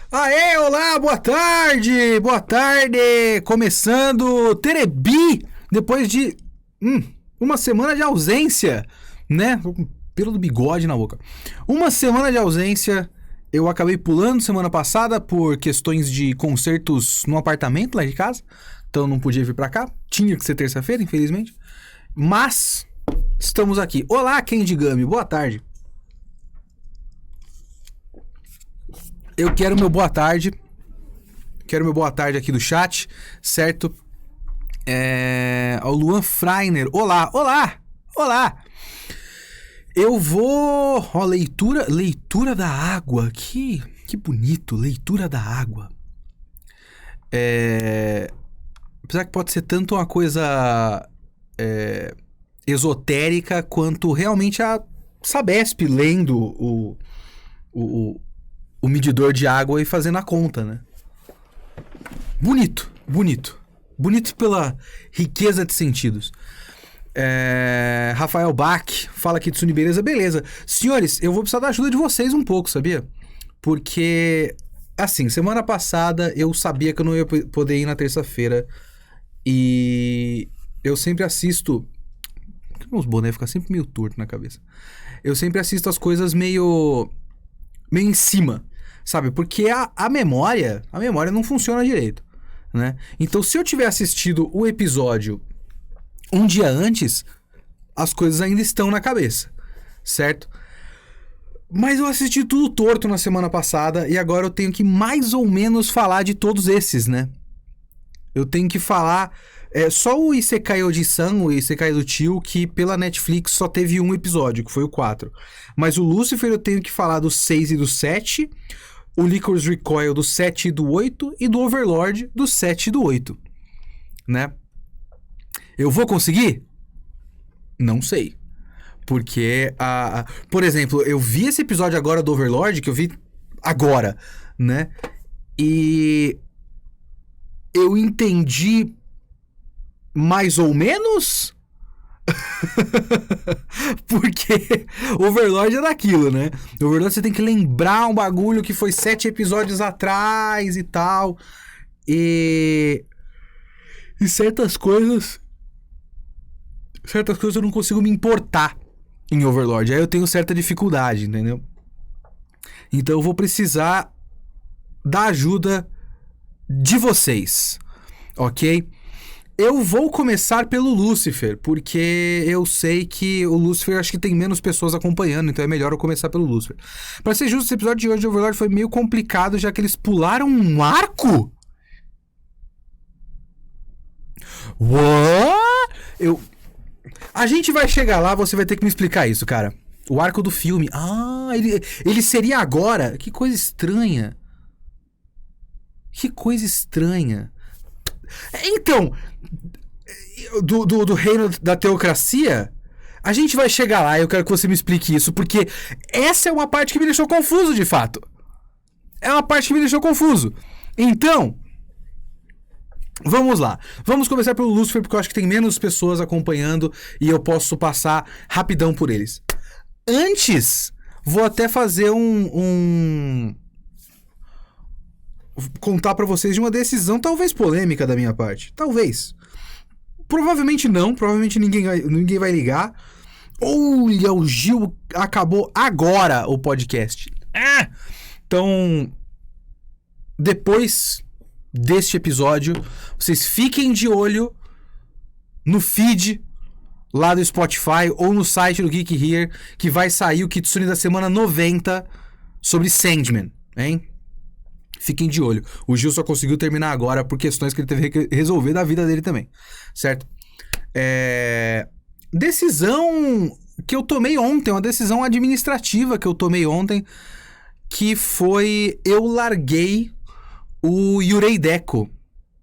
Aê, olá, boa tarde, começando Terebi, depois de uma semana de ausência, né, tô com pelo do bigode na boca, uma semana de ausência, eu acabei pulando semana passada por questões de concertos no apartamento lá de casa, então não podia vir pra cá, tinha que ser terça-feira, infelizmente, mas estamos aqui. Olá, Candy Gummy, boa tarde. Eu quero meu boa tarde. Quero meu boa tarde aqui do chat, certo? O Luan Freiner. Olá. Eu vou... Ó, leitura da água. Que bonito, leitura da água. Apesar que pode ser tanto uma coisa esotérica quanto realmente a Sabesp lendo o medidor de água e fazendo a conta, né? Bonito pela riqueza de sentidos. Rafael Bach fala aqui de Suni, beleza. Senhores, eu vou precisar da ajuda de vocês um pouco, sabia? Porque, assim, semana passada eu sabia que eu não ia poder ir na terça-feira e eu sempre assisto... Meus bonés ficam sempre meio torto na cabeça. Eu sempre assisto as coisas meio em cima, sabe? Porque a memória não funciona direito, né? Então, se eu tiver assistido o episódio um dia antes, as coisas ainda estão na cabeça, certo? Mas eu assisti tudo torto na semana passada e agora eu tenho que mais ou menos falar de todos esses, né? Eu tenho que falar... só o Isekai Oji-san, o Isekai do tio, que pela Netflix só teve um episódio, que foi o 4. Mas o Lucifer eu tenho que falar do 6 e do 7, o Licorice Recoil do 7 e do 8, e do Overlord do 7 e do 8, né? Eu vou conseguir? Não sei. Porque, por exemplo, eu vi esse episódio agora do Overlord, que eu vi agora, né? E eu entendi mais ou menos... Porque Overlord é daquilo, né? Overlord você tem que lembrar um bagulho que foi 7 episódios atrás e tal. E certas coisas eu não consigo me importar em Overlord. Aí eu tenho certa dificuldade, entendeu? Então eu vou precisar da ajuda de vocês, ok? Eu vou começar pelo Lucifer, porque eu sei que o Lucifer acho que tem menos pessoas acompanhando, então é melhor eu começar pelo Lucifer. Pra ser justo, esse episódio de hoje de Overlord foi meio complicado, já que eles pularam um arco? What? A gente vai chegar lá, você vai ter que me explicar isso, cara. O arco do filme. Ele seria agora? Que coisa estranha. Então, do reino da teocracia, a gente vai chegar lá e eu quero que você me explique isso, porque essa é uma parte que me deixou confuso, de fato. Então, vamos lá. Vamos começar pelo Lucifer, porque eu acho que tem menos pessoas acompanhando e eu posso passar rapidão por eles. Antes, vou até fazer contar pra vocês de uma decisão talvez polêmica da minha parte. Talvez. Provavelmente não. Provavelmente ninguém vai ligar. Olha, o Gil acabou agora o podcast. Então, depois deste episódio, vocês fiquem de olho no feed lá do Spotify ou no site do Geek Here, que vai sair o Kitsune da semana 90 sobre Sandman, hein? Fiquem de olho. O Gil só conseguiu terminar agora por questões que ele teve que resolver da vida dele também. Certo? Decisão que eu tomei ontem, uma decisão administrativa que eu tomei ontem, que foi... Eu larguei o Yurei Deco.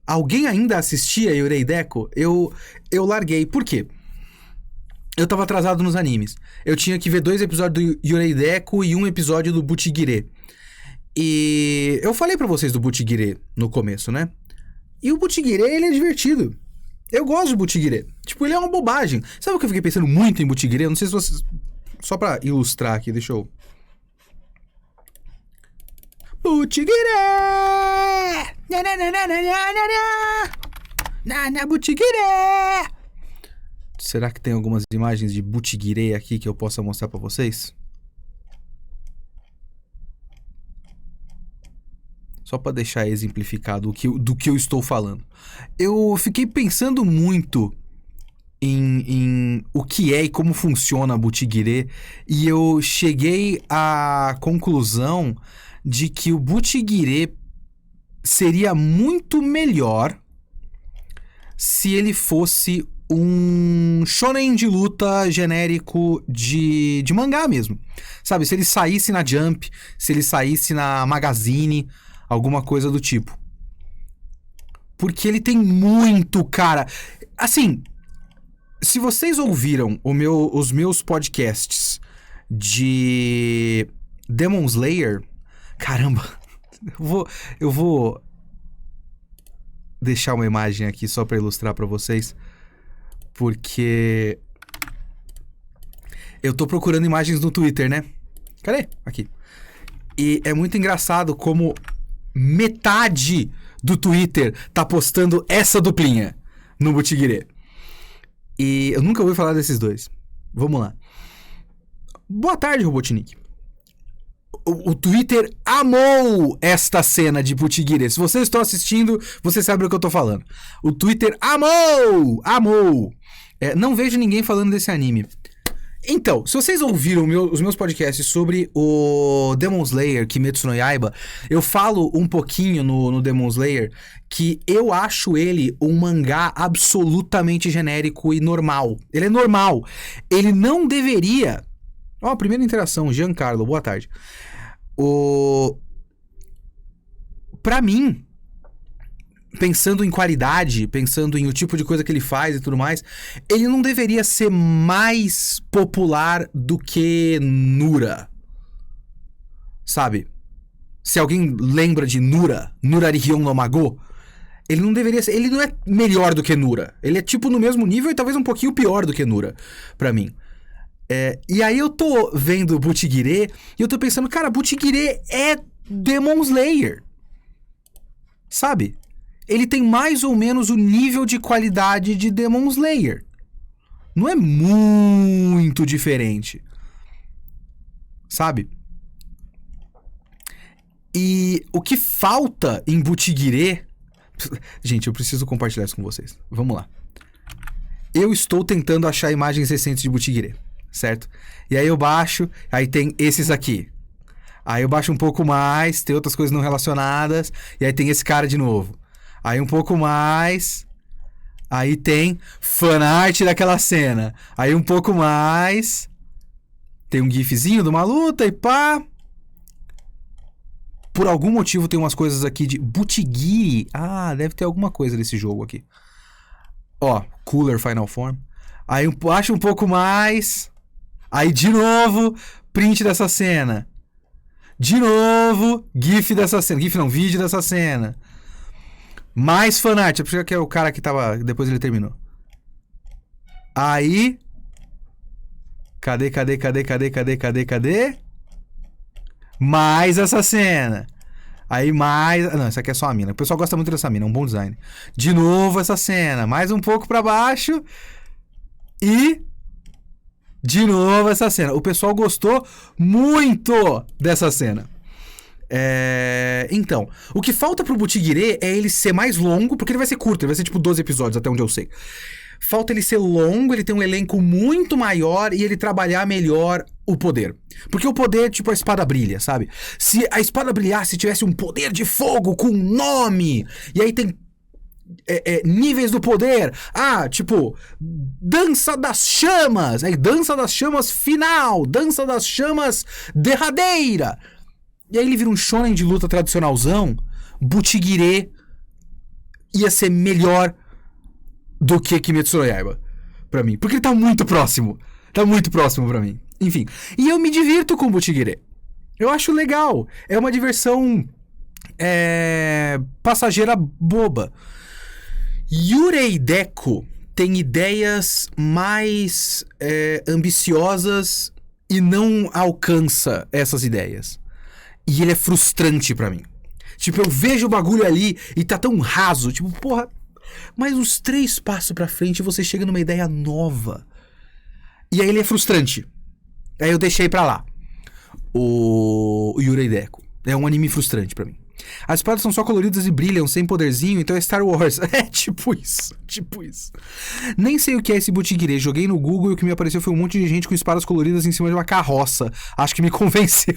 Alguém ainda assistia Yurei Deco? Eu larguei. Por quê? Eu tava atrasado nos animes. Eu tinha que ver 2 episódios do Yurei Deco e 1 episódio do Butchigire. E eu falei pra vocês do Butchigire no começo, né? E o Butchigire, ele é divertido. Eu gosto do Butchigire. Tipo, ele é uma bobagem. Sabe o que eu fiquei pensando muito em Butchigire? Eu não sei se vocês... Só pra ilustrar aqui, deixa eu... Butiguirê! Butiguirê! Será que tem algumas imagens de Butiguirê aqui que eu possa mostrar pra vocês? Só pra deixar exemplificado do que eu estou falando. Eu fiquei pensando muito em o que é e como funciona a Butiguirê, e eu cheguei à conclusão de que o Butiguirê seria muito melhor se ele fosse um shonen de luta genérico de mangá mesmo. Sabe, se ele saísse na Jump, se ele saísse na Magazine, alguma coisa do tipo. Porque ele tem muito, cara. Assim, se vocês ouviram os meus podcasts de Demon Slayer, caramba, eu vou deixar uma imagem aqui só pra ilustrar pra vocês, porque eu tô procurando imagens no Twitter, né? Cadê? Aqui. E é muito engraçado como metade do Twitter tá postando essa duplinha no Butiguirê. E eu nunca ouvi falar desses dois. Vamos lá. Boa tarde, Robotnik. O Twitter amou esta cena de Butiguirê. Se vocês estão assistindo, vocês sabem do que eu tô falando. O Twitter amou! Amou! Não vejo ninguém falando desse anime. Então, se vocês ouviram os meus podcasts sobre o Demon Slayer, Kimetsu no Yaiba, eu falo um pouquinho no Demon Slayer que eu acho ele um mangá absolutamente genérico e normal. Ele é normal. Ele não deveria... Ó, primeira interação, Giancarlo, boa tarde. Pra mim, pensando em qualidade, pensando em o tipo de coisa que ele faz e tudo mais, ele não deveria ser mais popular do que Nura. Sabe? Se alguém lembra de Nurarihion no Mago, ele não deveria ser... Ele não é melhor do que Nura. Ele é tipo no mesmo nível e talvez um pouquinho pior do que Nura, pra mim. E aí eu tô vendo Butiguirê e eu tô pensando, cara, Butiguirê é Demon Slayer. Sabe? Ele tem mais ou menos o nível de qualidade de Demon Slayer. Não é muito diferente. Sabe? E o que falta em Butiguirê... Gente, eu preciso compartilhar isso com vocês. Vamos lá. Eu estou tentando achar imagens recentes de Butiguirê, certo? E aí eu baixo, aí tem esses aqui. Aí eu baixo um pouco mais, tem outras coisas não relacionadas, e aí tem esse cara de novo. Aí um pouco mais, aí tem fanart daquela cena. Aí um pouco mais, tem um gifzinho de uma luta e pá. Por algum motivo tem umas coisas aqui de Butiguiri. Ah, deve ter alguma coisa desse jogo aqui. Ó, Cooler Final Form. Aí eu acho um pouco mais. Aí de novo, print dessa cena. De novo, gif dessa cena. Gif não, vídeo dessa cena. Mais fanart. Eu pensei que é o cara que tava... Depois ele terminou. Aí... Cadê? Mais essa cena. Aí mais... Não, essa aqui é só a mina. O pessoal gosta muito dessa mina, é um bom design. De novo essa cena. Mais um pouco pra baixo. E... De novo essa cena. O pessoal gostou muito dessa cena. Então, o que falta pro Butiguirê é ele ser mais longo, porque ele vai ser curto, ele vai ser tipo 12 episódios, até onde eu sei. Falta ele ser longo, ele ter um elenco muito maior e ele trabalhar melhor o poder. Porque o poder, tipo, a espada brilha, sabe? Se a espada brilhasse, tivesse um poder de fogo com nome, e aí tem níveis do poder. Ah, tipo, dança das chamas, aí dança das chamas final, dança das chamas derradeira. E aí ele vira um shonen de luta tradicionalzão. Butiguirê ia ser melhor do que Kimetsu no Yaiba pra mim, porque ele tá muito próximo pra mim. Enfim, e eu me divirto com Butiguirê. Eu acho legal, é uma diversão passageira boba. Yurei Deco tem ideias mais ambiciosas e não alcança essas ideias. E ele é frustrante pra mim. Tipo, eu vejo o bagulho ali e tá tão raso. Tipo, porra, mas uns 3 passos pra frente você chega numa ideia nova. E aí ele é frustrante. Aí eu deixei pra lá. O Yurei Deco. É um anime frustrante pra mim. As espadas são só coloridas e brilham, sem poderzinho, então é Star Wars. É tipo isso, tipo isso. Nem sei o que é esse Butiguirê. Joguei no Google e o que me apareceu foi um monte de gente com espadas coloridas em cima de uma carroça. Acho que me convenceu.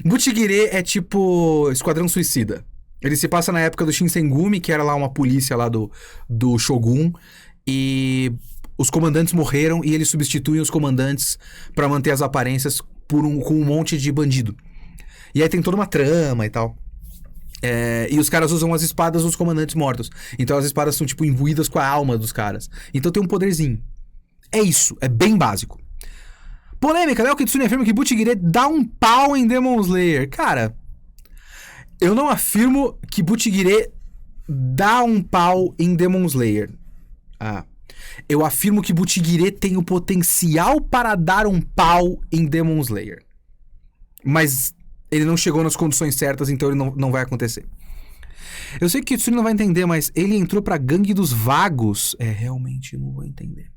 Butiguirê é tipo Esquadrão Suicida. Ele se passa na época do Shinsengumi, que era lá uma polícia lá do Shogun. E os comandantes morreram e eles substituem os comandantes pra manter as aparências com um monte de bandido. E aí tem toda uma trama e tal. E os caras usam as espadas dos comandantes mortos. Então as espadas são tipo imbuídas com a alma dos caras. Então tem um poderzinho. É isso, é bem básico. Polêmica, né? O Kitsune afirma que Butiguirê dá um pau em Demon Slayer. Cara, eu não afirmo que Butiguirê dá um pau em Demon Slayer. Eu afirmo que Butiguirê tem o potencial para dar um pau em Demon Slayer. Mas ele não chegou nas condições certas, então ele não vai acontecer. Eu sei que o Kitsune não vai entender, mas ele entrou pra gangue dos vagos. Realmente não vou entender.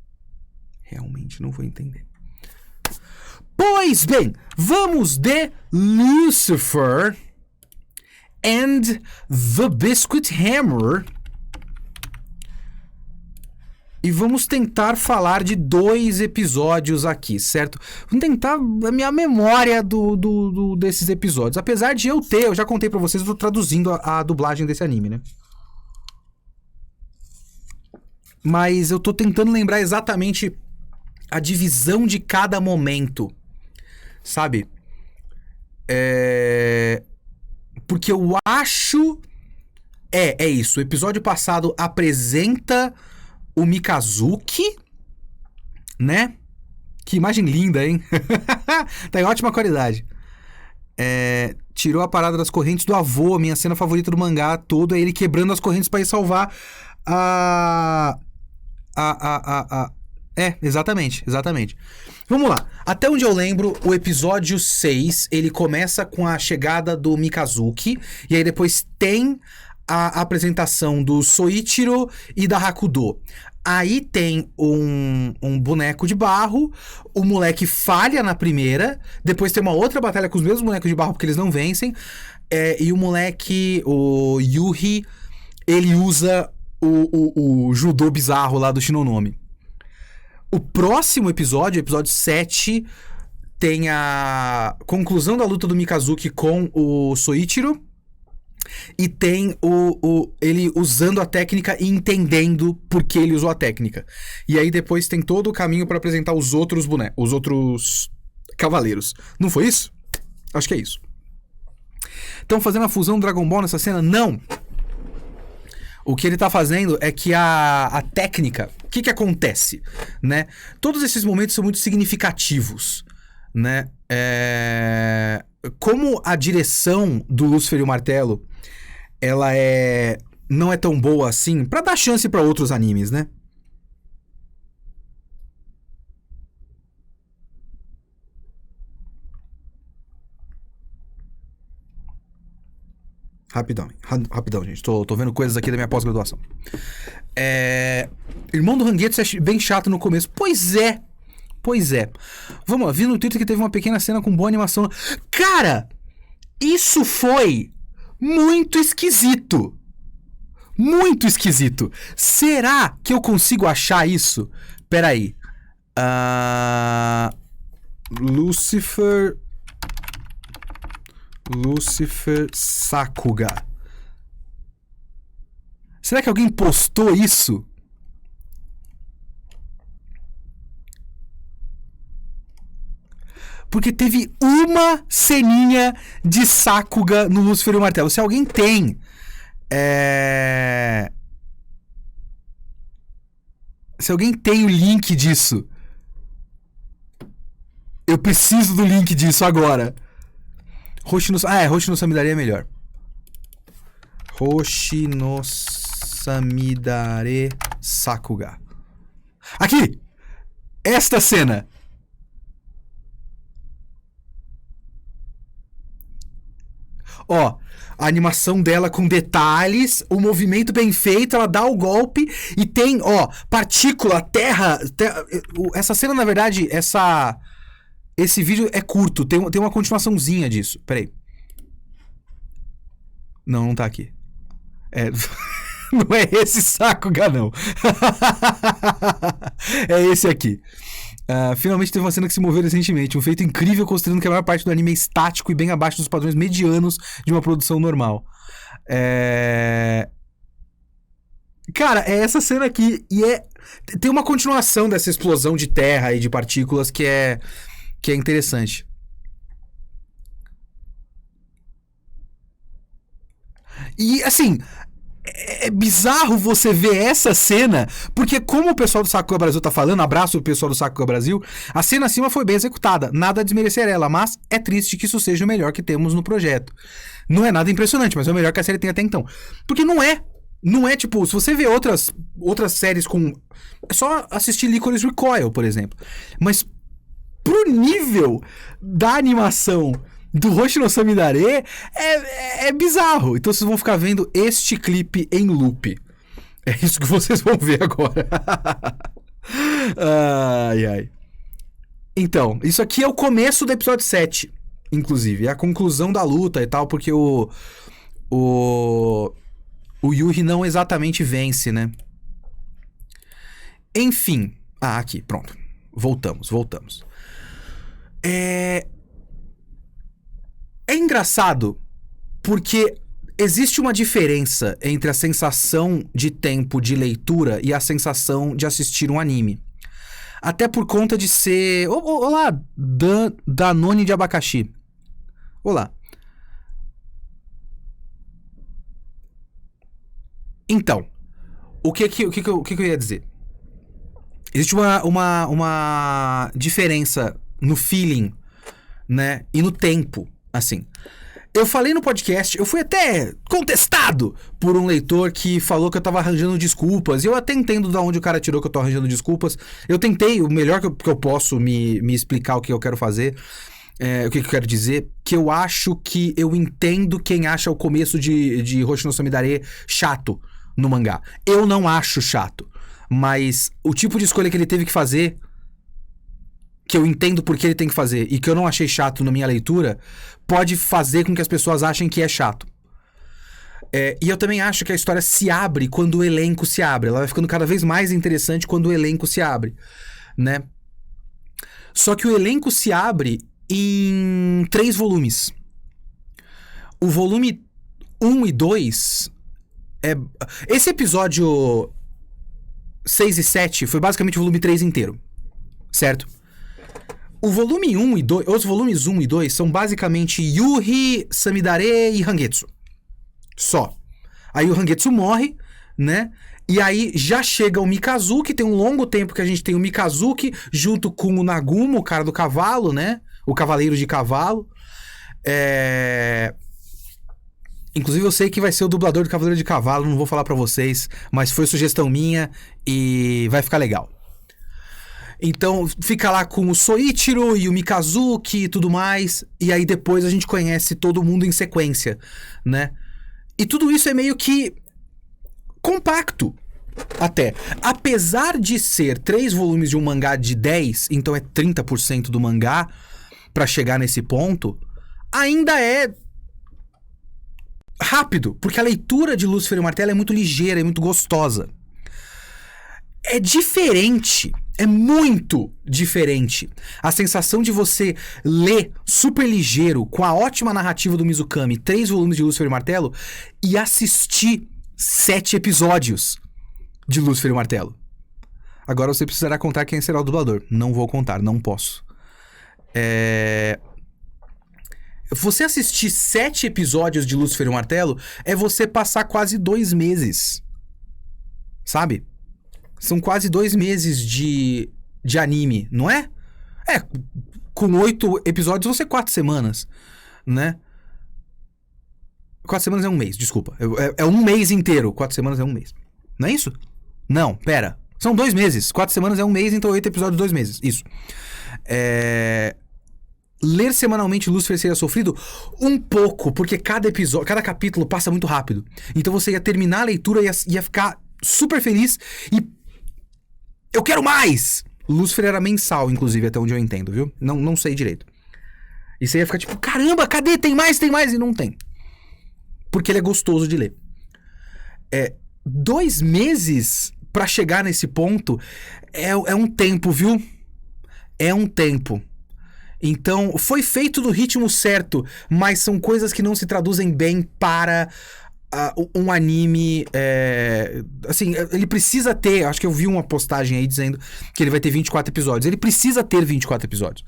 Realmente não vou entender. Pois bem, vamos de Lucifer and the Biscuit Hammer. E vamos tentar falar de 2 episódios aqui, certo? Vamos tentar a minha memória desses episódios. Apesar de eu já contei pra vocês, eu tô traduzindo a dublagem desse anime, né? Mas eu tô tentando lembrar exatamente a divisão de cada momento, sabe? Porque eu acho... É isso. O episódio passado apresenta o Mikazuki, né? Que imagem linda, hein? Tá em ótima qualidade. Tirou a parada das correntes do avô, a minha cena favorita do mangá todo, é ele quebrando as correntes pra ir salvar exatamente. Vamos lá. Até onde eu lembro, o episódio 6, ele começa com a chegada do Mikazuki, e aí depois tem a apresentação do Soichiro e da Hakudo. Aí tem um boneco de barro, o moleque falha na primeira, depois tem uma outra batalha com os mesmos bonecos de barro porque eles não vencem, e o moleque, o Yuhi, ele usa o judô bizarro lá do Shinonome. O próximo episódio, episódio 7, tem a conclusão da luta do Mikazuki com o Soichiro. E tem ele usando a técnica e entendendo por que ele usou a técnica. E aí depois tem todo o caminho pra apresentar os outros bonecos, os outros cavaleiros. Não foi isso? Acho que é isso. Estão fazendo a fusão do Dragon Ball nessa cena? Não! O que ele tá fazendo é que a técnica... O que acontece, né? Todos esses momentos são muito significativos, né? Como a direção do Lúcifer e o Martelo, ela não é tão boa assim, pra dar chance pra outros animes, né? Rapidão, gente. Tô vendo coisas aqui da minha pós-graduação. Irmão do Rangueto é bem chato no começo. Pois é. Vamos lá, vi no Twitter que teve uma pequena cena com boa animação. Cara, isso foi muito esquisito. Muito esquisito. Será que eu consigo achar isso? Peraí. Lucifer Sakuga. Será que alguém postou isso? Porque teve uma ceninha de Sakuga no Lúcifer e o Martelo. Se alguém tem... Se alguém tem o link disso... Eu preciso do link disso agora. Hoshi no Samidare é melhor. Hoshi no Samidare Sakuga. Aqui! Esta cena. Ó, a animação dela com detalhes, o movimento bem feito, ela dá o golpe e tem, ó, partícula, terra. Essa cena, na verdade, esse vídeo é curto, tem uma continuaçãozinha disso. Peraí. Não tá aqui. Não é esse saco, Ganão. É esse aqui. Finalmente teve uma cena que se moveu recentemente. Um feito incrível, considerando que a maior parte do anime é estático e bem abaixo dos padrões medianos de uma produção normal. Cara, é essa cena aqui. E tem uma continuação dessa explosão de terra e de partículas que é interessante. E, assim, é bizarro você ver essa cena, porque como o pessoal do Sakura Brasil tá falando, abraço o pessoal do Sakura Brasil, a cena acima foi bem executada, nada a desmerecer ela, mas é triste que isso seja o melhor que temos no projeto. Não é nada impressionante, mas é o melhor que a série tem até então. Porque não é tipo, se você vê outras séries com... É só assistir Licorice Recoil, por exemplo. Mas pro nível da animação do Hoshino Samidare é bizarro. Então vocês vão ficar vendo este clipe em loop. É isso que vocês vão ver agora. Ai. Então, isso aqui é o começo do episódio 7, inclusive. É a conclusão da luta e tal, porque o Yuri não exatamente vence, né? Enfim. Aqui, pronto. Voltamos. É engraçado porque existe uma diferença entre a sensação de tempo de leitura e a sensação de assistir um anime. Até por conta de ser... Olá, Danone de abacaxi. Olá. Então, o que eu ia dizer? Existe uma diferença no feeling, né? E no tempo, assim. Eu falei no podcast, eu fui até contestado por um leitor que falou que eu tava arranjando desculpas. E eu até entendo de onde o cara tirou que eu tô arranjando desculpas. Eu tentei o melhor que eu posso me explicar o que eu quero fazer. O que eu quero dizer. Que eu acho que eu entendo quem acha o começo de Hoshino Samidare chato no mangá. Eu não acho chato. Mas o tipo de escolha que ele teve que fazer, que eu entendo por que ele tem que fazer e que eu não achei chato na minha leitura, pode fazer com que as pessoas achem que é chato. E eu também acho que a história se abre quando o elenco se abre. Ela vai ficando cada vez mais interessante quando o elenco se abre, né? Só que o elenco se abre em 3 volumes. O volume 1 e 2... Esse episódio 6 e 7 foi basicamente o volume 3 inteiro, certo? O volume 1 e 2, os volumes 1 e 2 são basicamente Yuri, Samidare e Hangetsu. Só. Aí o Hangetsu morre, né? E aí já chega o Mikazuki, tem um longo tempo que a gente tem o Mikazuki junto com o Nagumo, o cara do cavalo, né? O cavaleiro de cavalo. Inclusive eu sei que vai ser o dublador do Cavaleiro de Cavalo, não vou falar pra vocês, mas foi sugestão minha e vai ficar legal. Então fica lá com o Soichiro e o Mikazuki e tudo mais, e aí depois a gente conhece todo mundo em sequência, né? E tudo isso é meio que compacto, até. Apesar de ser 3 volumes de um mangá de 10, então é 30% do mangá pra chegar nesse ponto, ainda é rápido, porque a leitura de Lúcifer e o Martelo é muito ligeira, é muito gostosa. É diferente, é muito diferente. A sensação de você ler super ligeiro, com a ótima narrativa do Mizukami, 3 volumes de Lúcifer e Martelo, e assistir 7 episódios de Lúcifer e Martelo. Agora você precisará contar quem será o dublador. Não vou contar, não posso. Você assistir 7 episódios de Lúcifer e o Martelo é você passar quase 2 meses. Sabe? São quase 2 meses de anime, não é? Com 8 episódios, você 4 semanas, né? 4 semanas é um mês, desculpa. É um mês inteiro. 4 semanas é um mês. Não é isso? Não, pera. São 2 meses. 4 semanas é um mês, então 8 episódios, 2 meses. Isso. ler semanalmente Lúcifer seria sofrido? Um pouco, porque cada capítulo passa muito rápido. Então você ia terminar a leitura e ia ficar super feliz e... eu quero mais! Lúcifer era mensal, inclusive, até onde eu entendo, viu? Não sei direito. E você ia ficar tipo, caramba, cadê? Tem mais? E não tem. Porque ele é gostoso de ler. 2 meses pra chegar nesse ponto é um tempo, viu? É um tempo. Então, foi feito no ritmo certo, mas são coisas que não se traduzem bem para um anime. Assim, ele precisa ter. Acho que eu vi uma postagem aí dizendo que ele vai ter 24 episódios. Ele precisa ter 24 episódios.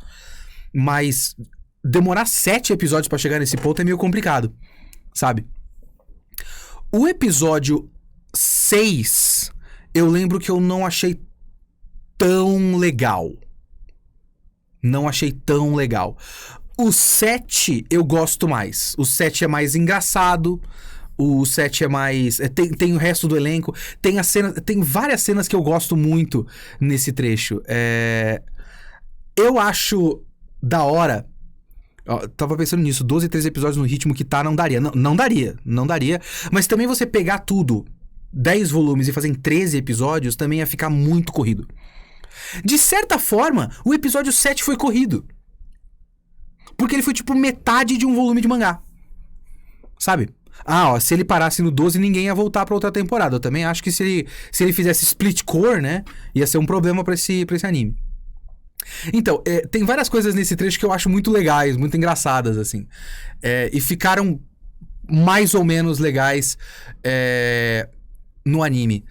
Mas demorar 7 episódios pra chegar nesse ponto é meio complicado, sabe? O episódio 6, eu lembro que eu não achei tão legal. Não achei tão legal. O 7 eu gosto mais. O 7 é mais engraçado. O 7 é mais... Tem o resto do elenco. Tem várias cenas que eu gosto muito nesse trecho. Eu acho da hora... tava pensando nisso. 12, 13 episódios no ritmo que tá, não daria. Não daria. Mas também você pegar tudo, 10 volumes, e fazer em 13 episódios, também ia ficar muito corrido. De certa forma, o episódio 7 foi corrido. Porque ele foi tipo metade de um volume de mangá. Sabe? Se ele parasse no 12, ninguém ia voltar pra outra temporada. Eu também acho que se ele fizesse split core, né, ia ser um problema pra esse anime. Então, tem várias coisas nesse trecho que eu acho muito legais, muito engraçadas, assim. E ficaram mais ou menos legais no anime.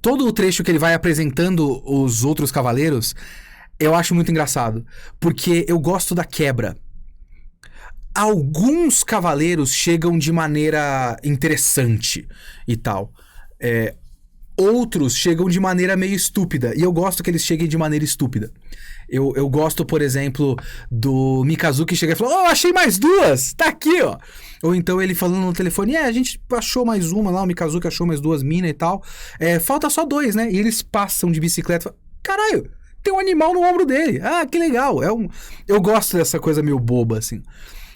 Todo o trecho que ele vai apresentando os outros cavaleiros, eu acho muito engraçado. Porque eu gosto da quebra. Alguns cavaleiros chegam de maneira interessante e tal. Outros chegam de maneira meio estúpida. E eu gosto que eles cheguem de maneira estúpida. Eu gosto, por exemplo, do Mikazuki chegar e falar: achei mais 2! Tá aqui, ó! Ou então ele falando no telefone: a gente achou mais uma lá, o Mikazuki achou mais 2 minas e tal. Falta só 2, né? E eles passam de bicicleta. Caralho, tem um animal no ombro dele. Que legal. Eu gosto dessa coisa meio boba, assim.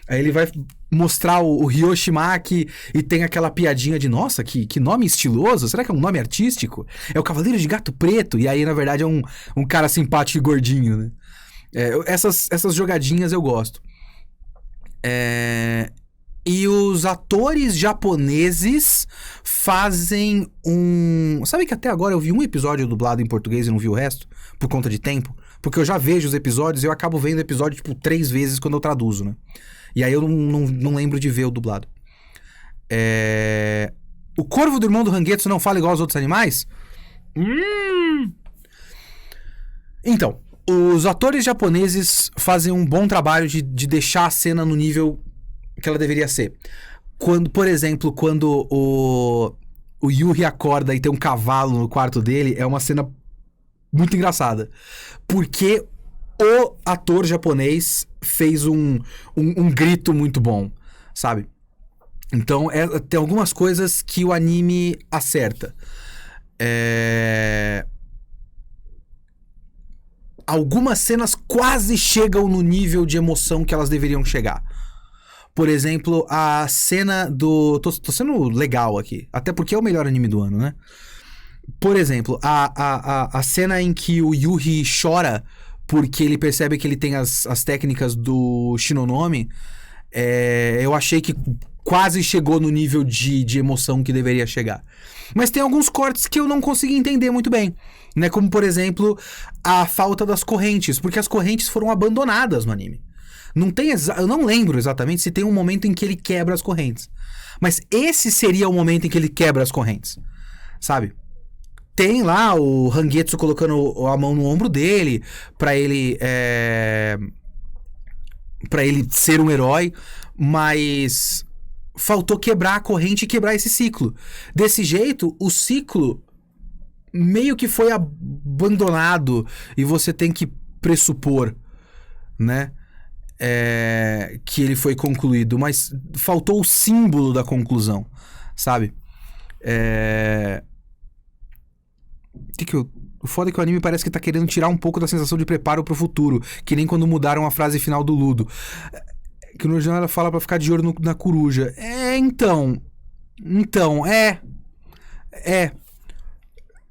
Aí ele vai mostrar o Ryoshimaki e tem aquela piadinha de: nossa, que nome estiloso, será que é um nome artístico? É o Cavaleiro de Gato Preto, e aí na verdade é um cara simpático e gordinho, né? Essas jogadinhas eu gosto. E os atores japoneses fazem Sabe que até agora eu vi um episódio dublado em português e não vi o resto? Por conta de tempo? Porque eu já vejo os episódios e eu acabo vendo o episódio, tipo, 3 vezes quando eu traduzo, né? E aí eu não lembro de ver o dublado. O corvo do irmão do Rangetsu não fala igual aos outros animais? Então, os atores japoneses fazem um bom trabalho de deixar a cena no nível que ela deveria ser. Por exemplo, quando o Yuri acorda e tem um cavalo no quarto dele, é uma cena muito engraçada. Porque o ator japonês fez um grito muito bom, sabe? Então, tem algumas coisas que o anime acerta. Algumas cenas quase chegam no nível de emoção que elas deveriam chegar. Por exemplo, a cena do... Tô sendo legal aqui, até porque é o melhor anime do ano, né? Por exemplo, a cena em que o Yuri chora porque ele percebe que ele tem as técnicas do Shinonome, eu achei que quase chegou no nível de emoção que deveria chegar. Mas tem alguns cortes que eu não consegui entender muito bem, né? Como, por exemplo, a falta das correntes, porque as correntes foram abandonadas no anime. Eu não lembro exatamente se tem um momento em que ele quebra as correntes. Mas esse seria o momento em que ele quebra as correntes, sabe? Tem lá o Rangetsu colocando a mão no ombro dele pra ele ser um herói, mas faltou quebrar a corrente e quebrar esse ciclo. Desse jeito, o ciclo meio que foi abandonado e você tem que pressupor, né, que ele foi concluído, mas faltou o símbolo da conclusão, sabe? O que eu O foda é que o anime parece que tá querendo tirar um pouco da sensação de preparo pro futuro. Que nem quando mudaram a frase final do Ludo. Que no original ela fala pra ficar de olho na coruja. Então,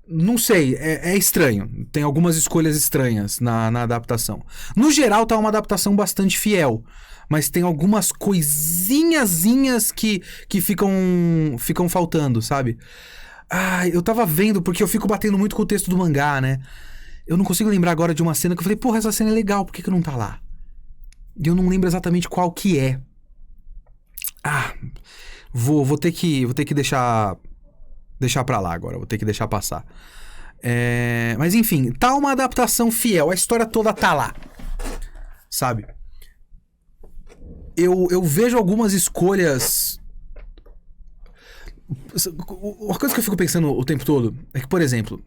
não sei, é estranho. Tem algumas escolhas estranhas na adaptação. No geral, tá uma adaptação bastante fiel. Mas tem algumas coisinhazinhas que ficam faltando, sabe? Eu tava vendo, porque eu fico batendo muito com o texto do mangá, né? Eu não consigo lembrar agora de uma cena que eu falei, porra, essa cena é legal, por que não tá lá? E eu não lembro exatamente qual que é. Vou ter que deixar pra lá agora, vou ter que deixar passar. Mas enfim, tá uma adaptação fiel, a história toda tá lá, sabe? Eu vejo algumas escolhas... Uma coisa que eu fico pensando o tempo todo é que, por exemplo,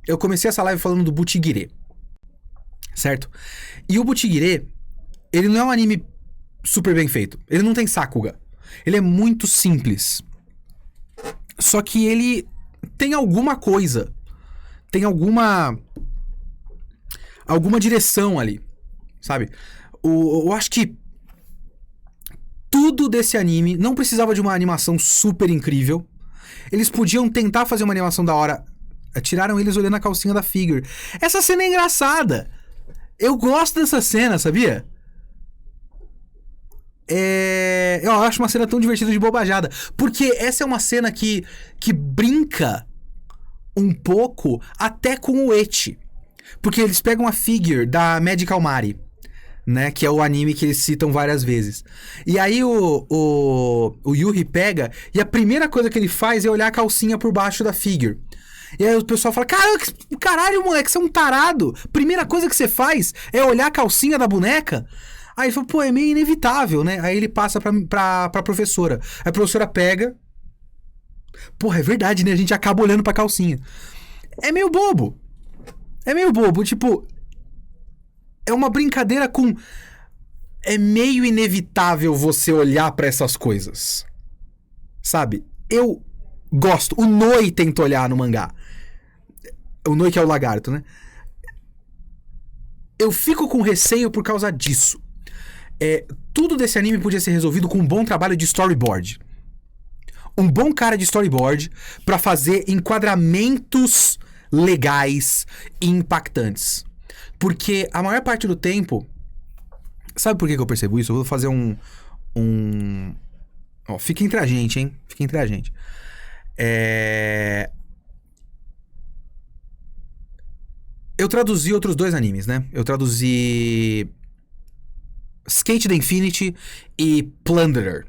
eu comecei essa live falando do Butiguirê, certo? E o Butiguirê, ele não é um anime super bem feito. Ele não tem Sakuga. Ele é muito simples. Só que ele tem alguma coisa. Tem alguma direção ali, sabe? Eu acho que tudo desse anime não precisava de uma animação super incrível. Eles podiam tentar fazer uma animação da hora. Tiraram eles olhando a calcinha da Figure. Essa cena é engraçada. Eu gosto dessa cena, sabia? Eu acho uma cena tão divertida de bobajada. Porque essa é uma cena que brinca um pouco até com o ecchi. Porque eles pegam a Figure da Magical Mari, né? Que é o anime que eles citam várias vezes. E aí o Yuri pega e a primeira coisa que ele faz é olhar a calcinha por baixo da Figure. E aí o pessoal fala, caralho, moleque, você é um tarado. Primeira coisa que você faz é olhar a calcinha da boneca. Aí ele fala, é meio inevitável, né? Aí ele passa pra professora. Aí a professora pega. É verdade, né? A gente acaba olhando pra calcinha. É meio bobo. Tipo, é uma brincadeira com... É meio inevitável você olhar pra essas coisas. Sabe? Eu gosto. O Noi tenta olhar no mangá. O Noi que é o lagarto, né? Eu fico com receio por causa disso. Tudo desse anime podia ser resolvido com um bom trabalho de storyboard. Um bom cara de storyboard pra fazer enquadramentos legais e impactantes. Porque a maior parte do tempo... Sabe por que eu percebo isso? Eu vou fazer fica entre a gente, hein? Fica entre a gente. Eu traduzi outros dois animes, né? Eu traduzi Skate the Infinity e Plunderer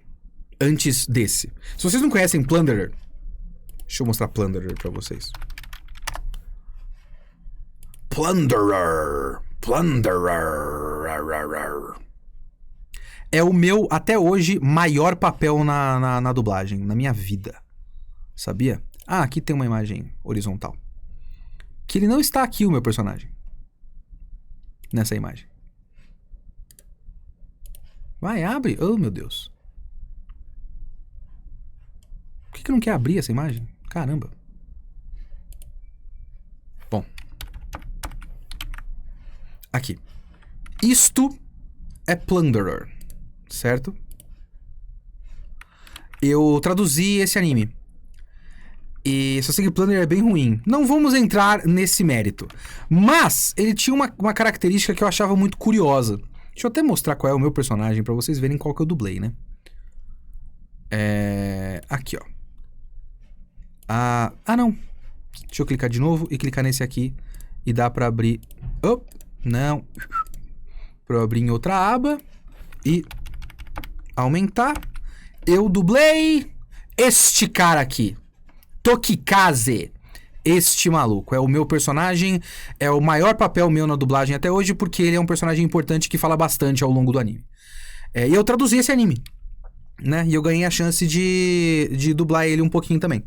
antes desse. Se vocês não conhecem Plunderer, deixa eu mostrar Plunderer pra vocês. Plunderer. É o meu, até hoje, maior papel na dublagem, na minha vida. Sabia? Aqui tem uma imagem horizontal. Que ele não está aqui, o meu personagem. Nessa imagem. Vai, abre. Oh, meu Deus. Por que não quer abrir essa imagem? Caramba. Bom. Aqui. Isto é Plunderer, certo? Eu traduzi esse anime. E só sei que Plunderer é bem ruim. Não vamos entrar nesse mérito. Mas ele tinha uma característica que eu achava muito curiosa. Deixa eu até mostrar qual é o meu personagem pra vocês verem qual que eu dublei, né? Aqui, ó. Não. Deixa eu clicar de novo e clicar nesse aqui. E dá pra abrir... Não. Pra eu abrir em outra aba. E aumentar. Eu dublei este cara aqui. Tokikaze. Este maluco. É o meu personagem. É o maior papel meu na dublagem até hoje, porque ele é um personagem importante que fala bastante ao longo do anime. E eu traduzi esse anime, né? E eu ganhei a chance de dublar ele um pouquinho também.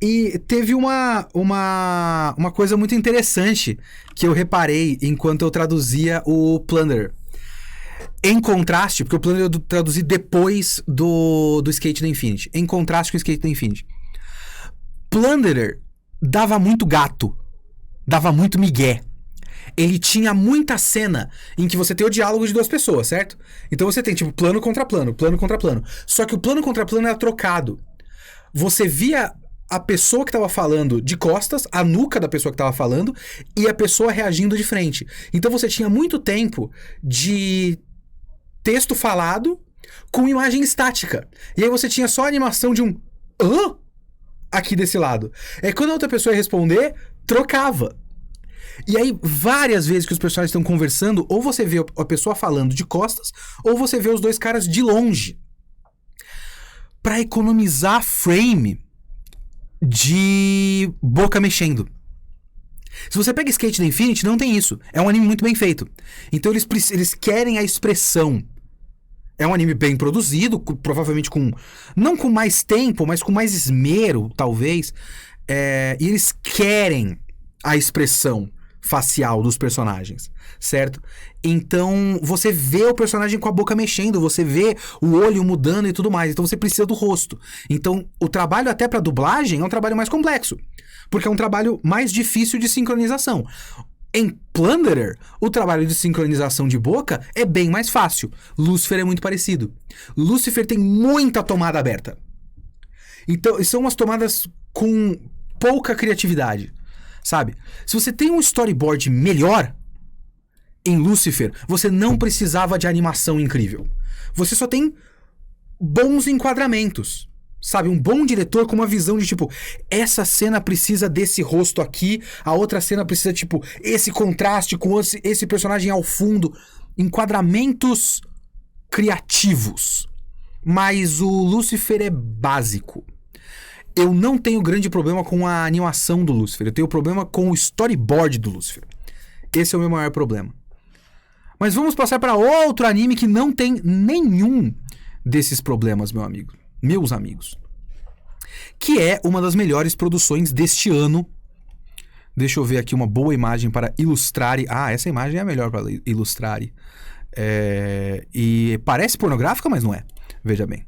E teve uma coisa muito interessante que eu reparei enquanto eu traduzia o Plunderer. Em contraste, porque o Plunderer eu traduzi depois do Skate the Infinity. Em contraste com o Skate the Infinity. Plunderer dava muito gato. dava muito migué. Ele tinha muita cena em que você tem o diálogo de duas pessoas, certo? Então você tem, tipo, plano contra plano, plano contra plano. Só que o plano contra plano era trocado. Você via a pessoa que tava falando de costas, a nuca da pessoa que tava falando, e a pessoa reagindo de frente. Então você tinha muito tempo de texto falado com imagem estática. E aí você tinha só a animação de um hã? Aqui desse lado. É quando a outra pessoa ia responder, trocava. E aí, várias vezes que os personagens estão conversando, ou você vê a pessoa falando de costas, ou você vê os dois caras de longe. Pra economizar frame de boca mexendo. Se você pega Skate the Infinity, não tem isso. É um anime muito bem feito. Então eles querem a expressão. É um anime bem produzido, provavelmente com... não com mais tempo, mas com mais esmero, talvez. E eles querem a expressão facial dos personagens, certo? Então, você vê o personagem com a boca mexendo, você vê o olho mudando e tudo mais. Então, você precisa do rosto. Então, o trabalho até pra dublagem é um trabalho mais complexo, porque é um trabalho mais difícil de sincronização. Em Plunderer, o trabalho de sincronização de boca é bem mais fácil. Lucifer é muito parecido. Lucifer tem muita tomada aberta. Então, são umas tomadas com pouca criatividade, sabe? Se você tem um storyboard melhor em Lucifer, você não precisava de animação incrível. Você só tem bons enquadramentos. Sabe, um bom diretor com uma visão de tipo, essa cena precisa desse rosto aqui, a outra cena precisa, tipo, esse contraste com esse personagem ao fundo. Enquadramentos criativos. Mas o Lucifer é básico. Eu não tenho grande problema com a animação do Lucifer. Eu tenho problema com o storyboard do Lucifer. Esse é o meu maior problema. Mas vamos passar para outro anime que não tem nenhum desses problemas, meus amigos. Que é uma das melhores produções deste ano. Deixa eu ver aqui uma boa imagem para ilustrar. Ah, essa imagem é a melhor para ilustrar. E parece pornográfica, mas não é. Veja bem.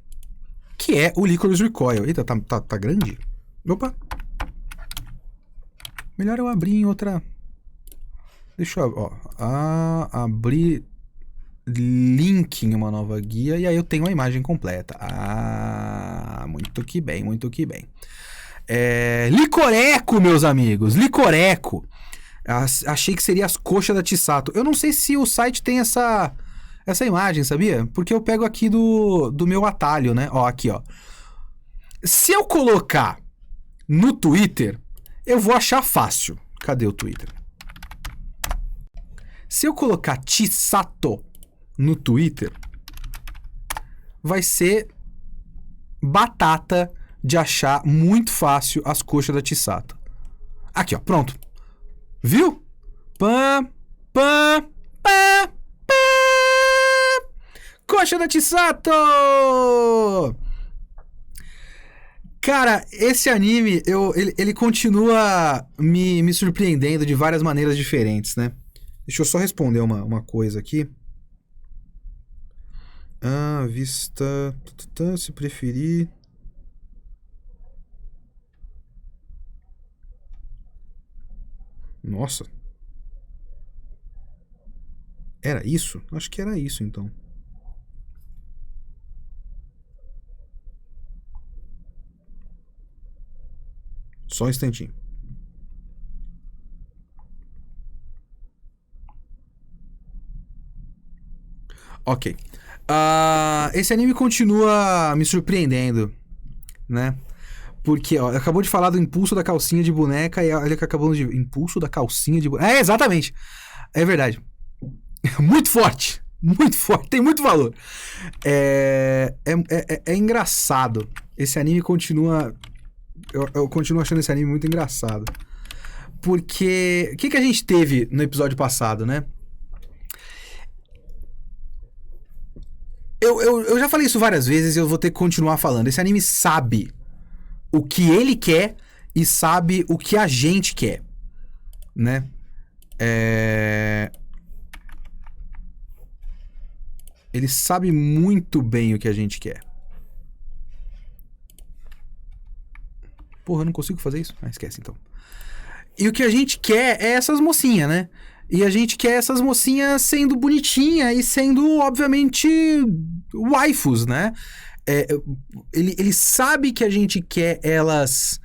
Que é o Lycoris Recoil. Eita, tá grande? Opa. Melhor eu abrir em outra... Deixa eu... abrir... link em uma nova guia e aí eu tenho a imagem completa. Muito que bem, muito que bem. Licoreco, meus amigos, Licoreco. Achei que seria as coxas da Chisato. Eu não sei se o site tem essa imagem, sabia? Porque eu pego aqui do meu atalho, né? Ó, aqui, ó. Se eu colocar no Twitter, eu vou achar fácil. Cadê o Twitter? Se eu colocar Chisato no Twitter, vai ser batata de achar muito fácil as coxas da Chisato. Aqui, ó, pronto. Viu? Pã, pã, pã, pã. Coxa da Chisato! Cara, esse anime, ele continua me surpreendendo de várias maneiras diferentes, né? Deixa eu só responder uma coisa aqui. Vista... Se preferir... Nossa. Era isso? Acho que era isso, então. Só um instantinho. Ok. Esse anime continua me surpreendendo, né? Porque, ó, acabou de falar do impulso da calcinha de boneca e olha que acabou de... Impulso da calcinha de boneca. Exatamente. É verdade. Muito forte. Muito forte. Tem muito valor. É engraçado. Esse anime continua... Eu continuo achando esse anime muito engraçado. Porque... O que a gente teve no episódio passado, né? Eu já falei isso várias vezes e eu vou ter que continuar falando. Esse anime sabe o que ele quer e sabe o que a gente quer, né? Ele sabe muito bem o que a gente quer. Porra, eu não consigo fazer isso? Esquece então. E o que a gente quer é essas mocinhas, né? E a gente quer essas mocinhas sendo bonitinha e sendo, obviamente, waifus, né? Ele sabe que a gente quer elas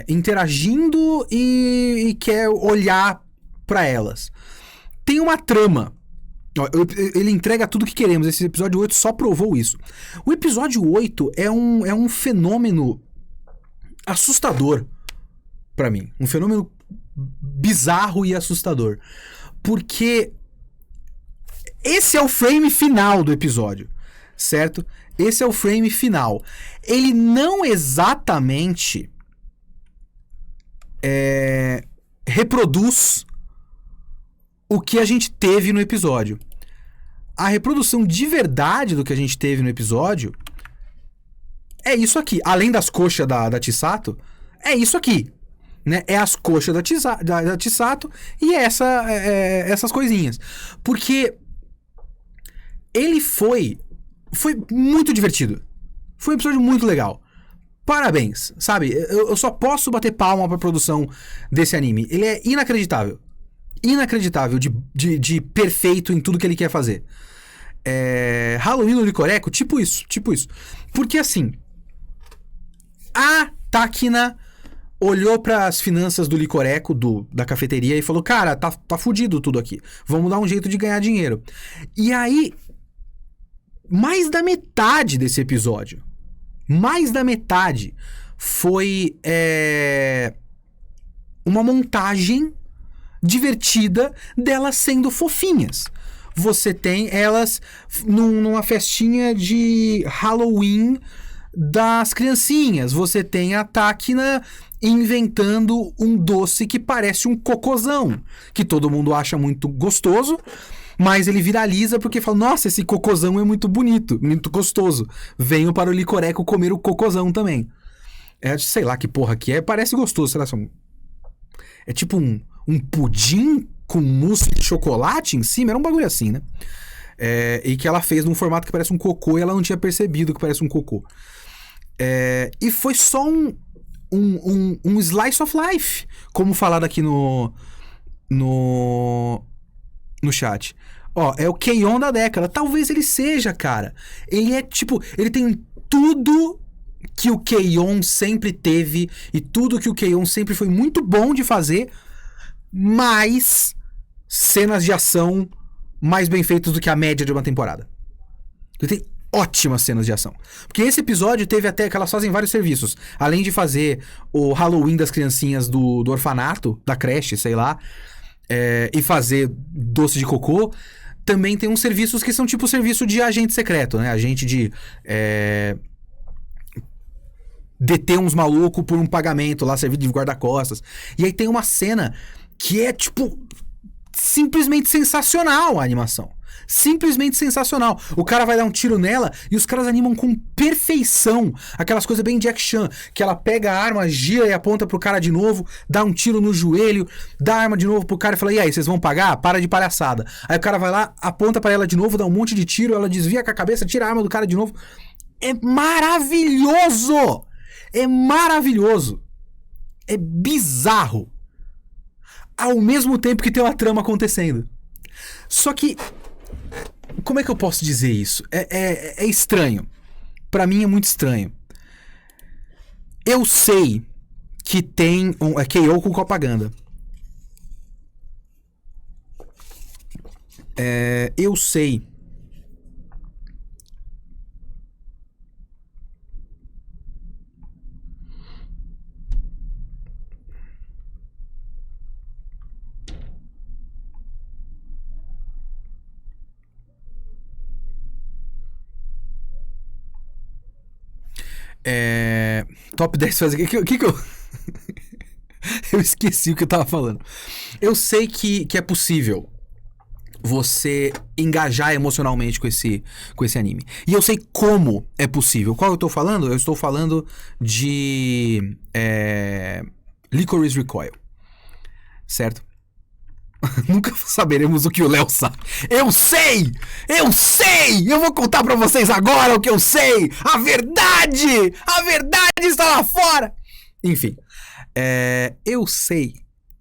interagindo e quer olhar pra elas. Tem uma trama. Ele entrega tudo que queremos. Esse episódio 8 só provou isso. O episódio 8 é um fenômeno assustador pra mim. Um fenômeno bizarro e assustador. Porque esse é o frame final do episódio, certo? Esse é o frame final. Ele não exatamente reproduz o que a gente teve no episódio. A reprodução de verdade do que a gente teve no episódio é isso aqui. Além das coxas da Chisato, é isso aqui. Né? É as coxas da Chisato e essas coisinhas. Porque ele foi muito divertido. Foi um episódio muito legal. Parabéns, sabe? Eu só posso bater palma pra produção desse anime. Ele é inacreditável. Inacreditável de perfeito em tudo que ele quer fazer. Halloween no Licoreco, tipo isso. Porque assim, a Takina olhou pras finanças do Licoreco, da cafeteria, e falou, cara, tá fudido tudo aqui. Vamos dar um jeito de ganhar dinheiro. E aí, mais da metade desse episódio, foi uma montagem divertida delas sendo fofinhas. Você tem elas numa festinha de Halloween das criancinhas. Você tem a Takina inventando um doce que parece um cocôzão, que todo mundo acha muito gostoso, mas ele viraliza porque fala, nossa, esse cocôzão é muito bonito, muito gostoso. Venham para o Licoreco comer o cocôzão também. Sei lá que porra que é, parece gostoso, sei lá, é tipo um pudim com mousse de chocolate em cima, era um bagulho assim, né? E que ela fez num formato que parece um cocô e ela não tinha percebido que parece um cocô. E foi só um slice of life, como falado aqui no chat. Ó, é o Keion da década. Talvez ele seja, cara. Ele é tipo, ele tem tudo que o Keion sempre teve e tudo que o Keion sempre foi muito bom de fazer, mais cenas de ação mais bem feitas do que a média de uma temporada. Ele tem ótimas cenas de ação. Porque esse episódio teve até que elas fazem vários serviços. Além de fazer o Halloween das criancinhas do orfanato, da creche, sei lá, e fazer doce de cocô, também tem uns serviços que são tipo serviço de agente secreto, né? Agente de deter uns malucos por um pagamento lá, servir de guarda-costas. E aí tem uma cena que é, tipo, simplesmente sensacional a animação. Simplesmente sensacional. O cara vai dar um tiro nela e os caras animam com perfeição. Aquelas coisas bem Jack Chan, que ela pega a arma, gira e aponta pro cara de novo, dá um tiro no joelho, dá a arma de novo pro cara e fala, e aí, vocês vão pagar? Para de palhaçada. Aí o cara vai lá, aponta pra ela de novo, dá um monte de tiro, ela desvia com a cabeça, tira a arma do cara de novo. É maravilhoso! É maravilhoso! É bizarro! Ao mesmo tempo que tem uma trama acontecendo. Só que, como é que eu posso dizer isso? É estranho. Pra mim é muito estranho. Eu sei que tem KO com propaganda. Eu sei. Top 10 faz o que eu... Eu esqueci o que eu tava falando. Eu sei que é possível você engajar emocionalmente com esse anime. E eu sei como é possível. Qual eu tô falando? Eu estou falando de Licorice Recoil. Certo? Nunca saberemos o que o Léo sabe. Eu sei! Eu sei! Eu vou contar pra vocês agora o que eu sei! A verdade! A verdade está lá fora! Enfim. Eu sei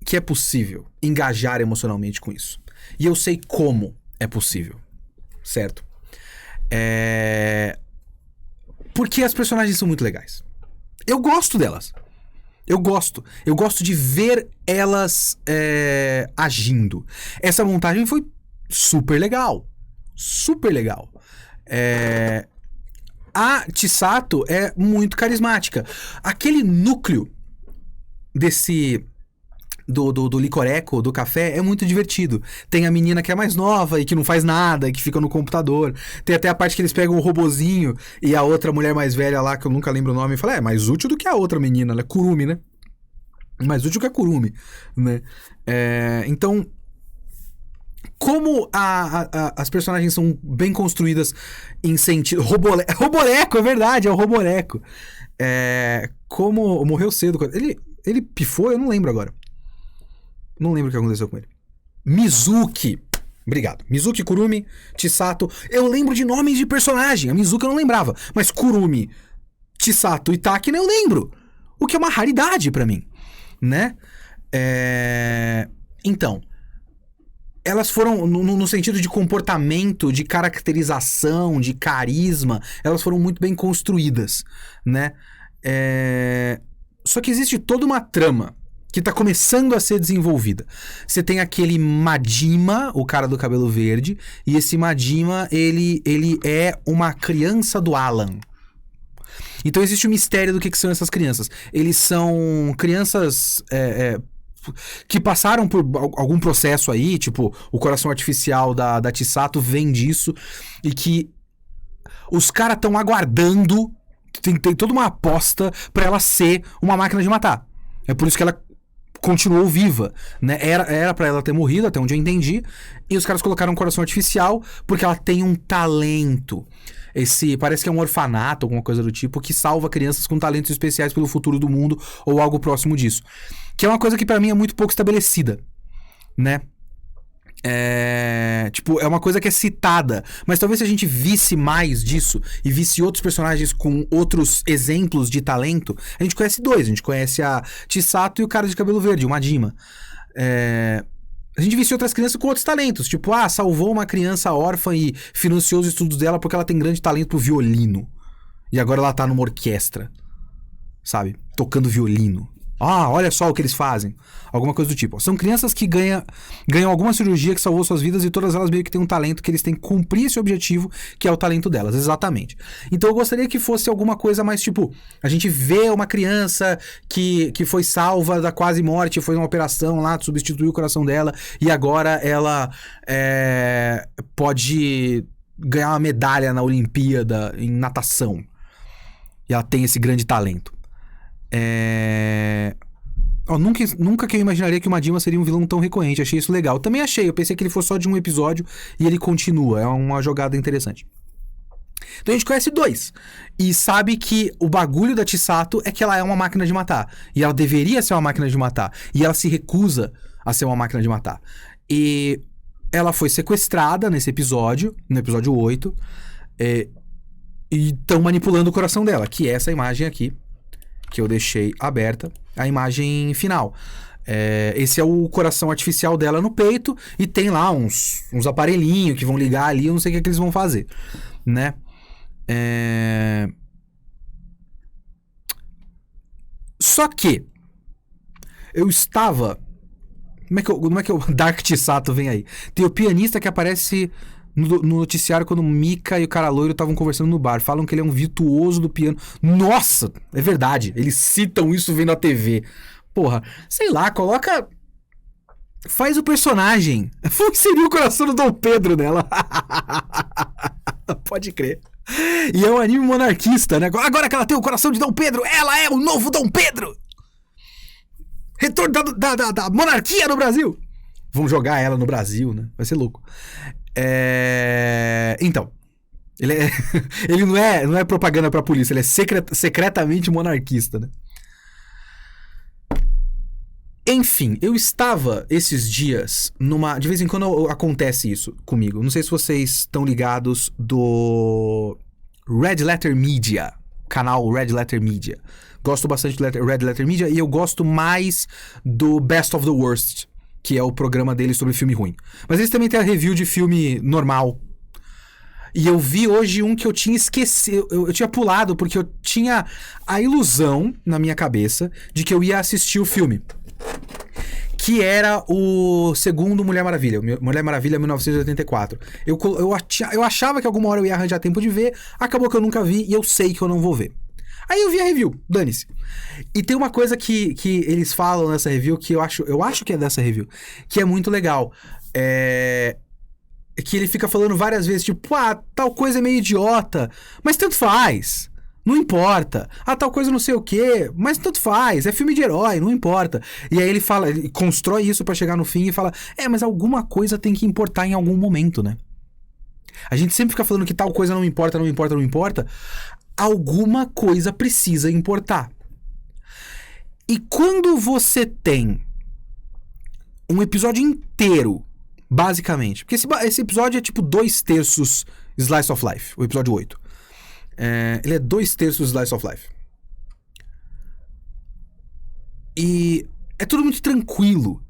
que é possível engajar emocionalmente com isso. E eu sei como é possível, certo? Porque as personagens são muito legais. Eu gosto delas. Eu gosto de ver elas agindo. Essa montagem foi super legal. Super legal. A Chisato é muito carismática. Aquele núcleo do Licoreco, do café, é muito divertido. Tem a menina que é mais nova e que não faz nada, e que fica no computador. Tem até a parte que eles pegam o robozinho e a outra mulher mais velha lá, que eu nunca lembro o nome, e fala, é mais útil do que a outra menina, ela é Kurumi, né? Mais útil que a Kurumi, né? Então, como as personagens são bem construídas em sentido... Roboreco, é verdade, é o Roboreco. Como morreu cedo. Ele pifou, eu não lembro agora. Não lembro o que aconteceu com ele. Mizuki. Obrigado. Mizuki, Kurumi, Chisato. Eu lembro de nomes de personagem. A Mizuki eu não lembrava. Mas Kurumi, Chisato e Takina eu lembro. O que é uma raridade pra mim. Né? Então, elas foram, no sentido de comportamento, de caracterização, de carisma, elas foram muito bem construídas. Né? Só que existe toda uma trama que tá começando a ser desenvolvida. Você tem aquele Majima, o cara do cabelo verde, e esse Majima, ele é uma criança do Alan. Então existe o mistério do que são essas crianças. Eles são crianças que passaram por algum processo aí, tipo, o coração artificial da Chisato vem disso, e que os caras estão aguardando, tem toda uma aposta pra ela ser uma máquina de matar. É por isso que ela continuou viva, né? Era pra ela ter morrido, até onde eu entendi, e os caras colocaram um coração artificial porque ela tem um talento. Parece que é um orfanato, alguma coisa do tipo, que salva crianças com talentos especiais pelo futuro do mundo, ou algo próximo disso. Que é uma coisa que pra mim é muito pouco estabelecida, né? Tipo, é uma coisa que é citada, mas talvez se a gente visse mais disso e visse outros personagens com outros exemplos de talento, a gente conhece dois, a gente conhece a Chisato e o cara de cabelo verde, o Majima. A gente visse outras crianças com outros talentos, tipo, salvou uma criança órfã e financiou os estudos dela porque ela tem grande talento pro violino. E agora ela tá numa orquestra, sabe? Tocando violino. Olha só o que eles fazem. Alguma coisa do tipo. São crianças que ganham alguma cirurgia que salvou suas vidas e todas elas meio que têm um talento que eles têm que cumprir esse objetivo, que é o talento delas, exatamente. Então eu gostaria que fosse alguma coisa mais tipo, a gente vê uma criança que foi salva da quase morte, foi uma operação lá, substituiu o coração dela e agora ela pode ganhar uma medalha na Olimpíada em natação. E ela tem esse grande talento. Nunca que eu imaginaria que o Majima seria um vilão tão recorrente. Achei isso legal. Também achei, eu pensei que ele fosse só de um episódio e ele continua. É uma jogada interessante. Então a gente conhece dois. E sabe que o bagulho da Chisato é que ela é uma máquina de matar. E ela deveria ser uma máquina de matar. E ela se recusa a ser uma máquina de matar. E ela foi sequestrada nesse episódio, no episódio 8. E estão manipulando o coração dela, que é essa imagem aqui, que eu deixei aberta, a imagem final. Esse é o coração artificial dela no peito, e tem lá uns aparelhinhos que vão ligar ali, eu não sei o que eles vão fazer, né? Só que eu estava... Como é que o Dark Chisato vem aí? Tem o pianista que aparece no noticiário quando Mika e o cara loiro estavam conversando no bar. Falam que ele é um virtuoso do piano. Nossa, é verdade. Eles citam isso vendo a TV. Porra, sei lá, coloca... Faz o personagem. Vamos inserir o coração do Dom Pedro nela. Pode crer. E é um anime monarquista, né? Agora que ela tem o coração de Dom Pedro, ela é o novo Dom Pedro! Retorno da monarquia no Brasil! Vamos jogar ela no Brasil, né? Vai ser louco. Então, ele não é propaganda pra polícia, ele é secretamente monarquista, né? Enfim, eu estava esses dias numa... De vez em quando acontece isso comigo. Não sei se vocês estão ligados do Red Letter Media. canal Red Letter Media. Gosto bastante do Red Letter Media e eu gosto mais do Best of the Worst, que é o programa deles sobre filme ruim. Mas eles também têm a review de filme normal. E eu vi hoje um que eu tinha esquecido, eu tinha pulado, porque eu tinha a ilusão na minha cabeça de que eu ia assistir o filme. Que era o segundo Mulher Maravilha, Mulher Maravilha 1984. Eu achava que alguma hora eu ia arranjar tempo de ver, acabou que eu nunca vi e eu sei que eu não vou ver. Aí eu vi a review, dane-se. E tem uma coisa que eles falam nessa review, que eu acho que é dessa review, que é muito legal. Que ele fica falando várias vezes, tipo, tal coisa é meio idiota, mas tanto faz. Não importa. Tal coisa não sei o quê, mas tanto faz. É filme de herói, não importa. E aí ele fala, ele constrói isso pra chegar no fim e fala, mas alguma coisa tem que importar em algum momento, né? A gente sempre fica falando que tal coisa não importa, não importa, não importa. Alguma coisa precisa importar. E quando você tem um episódio inteiro, basicamente, porque esse episódio é tipo 2/3 Slice of Life, o episódio 8. Ele é 2/3 Slice of Life. E é tudo muito tranquilo,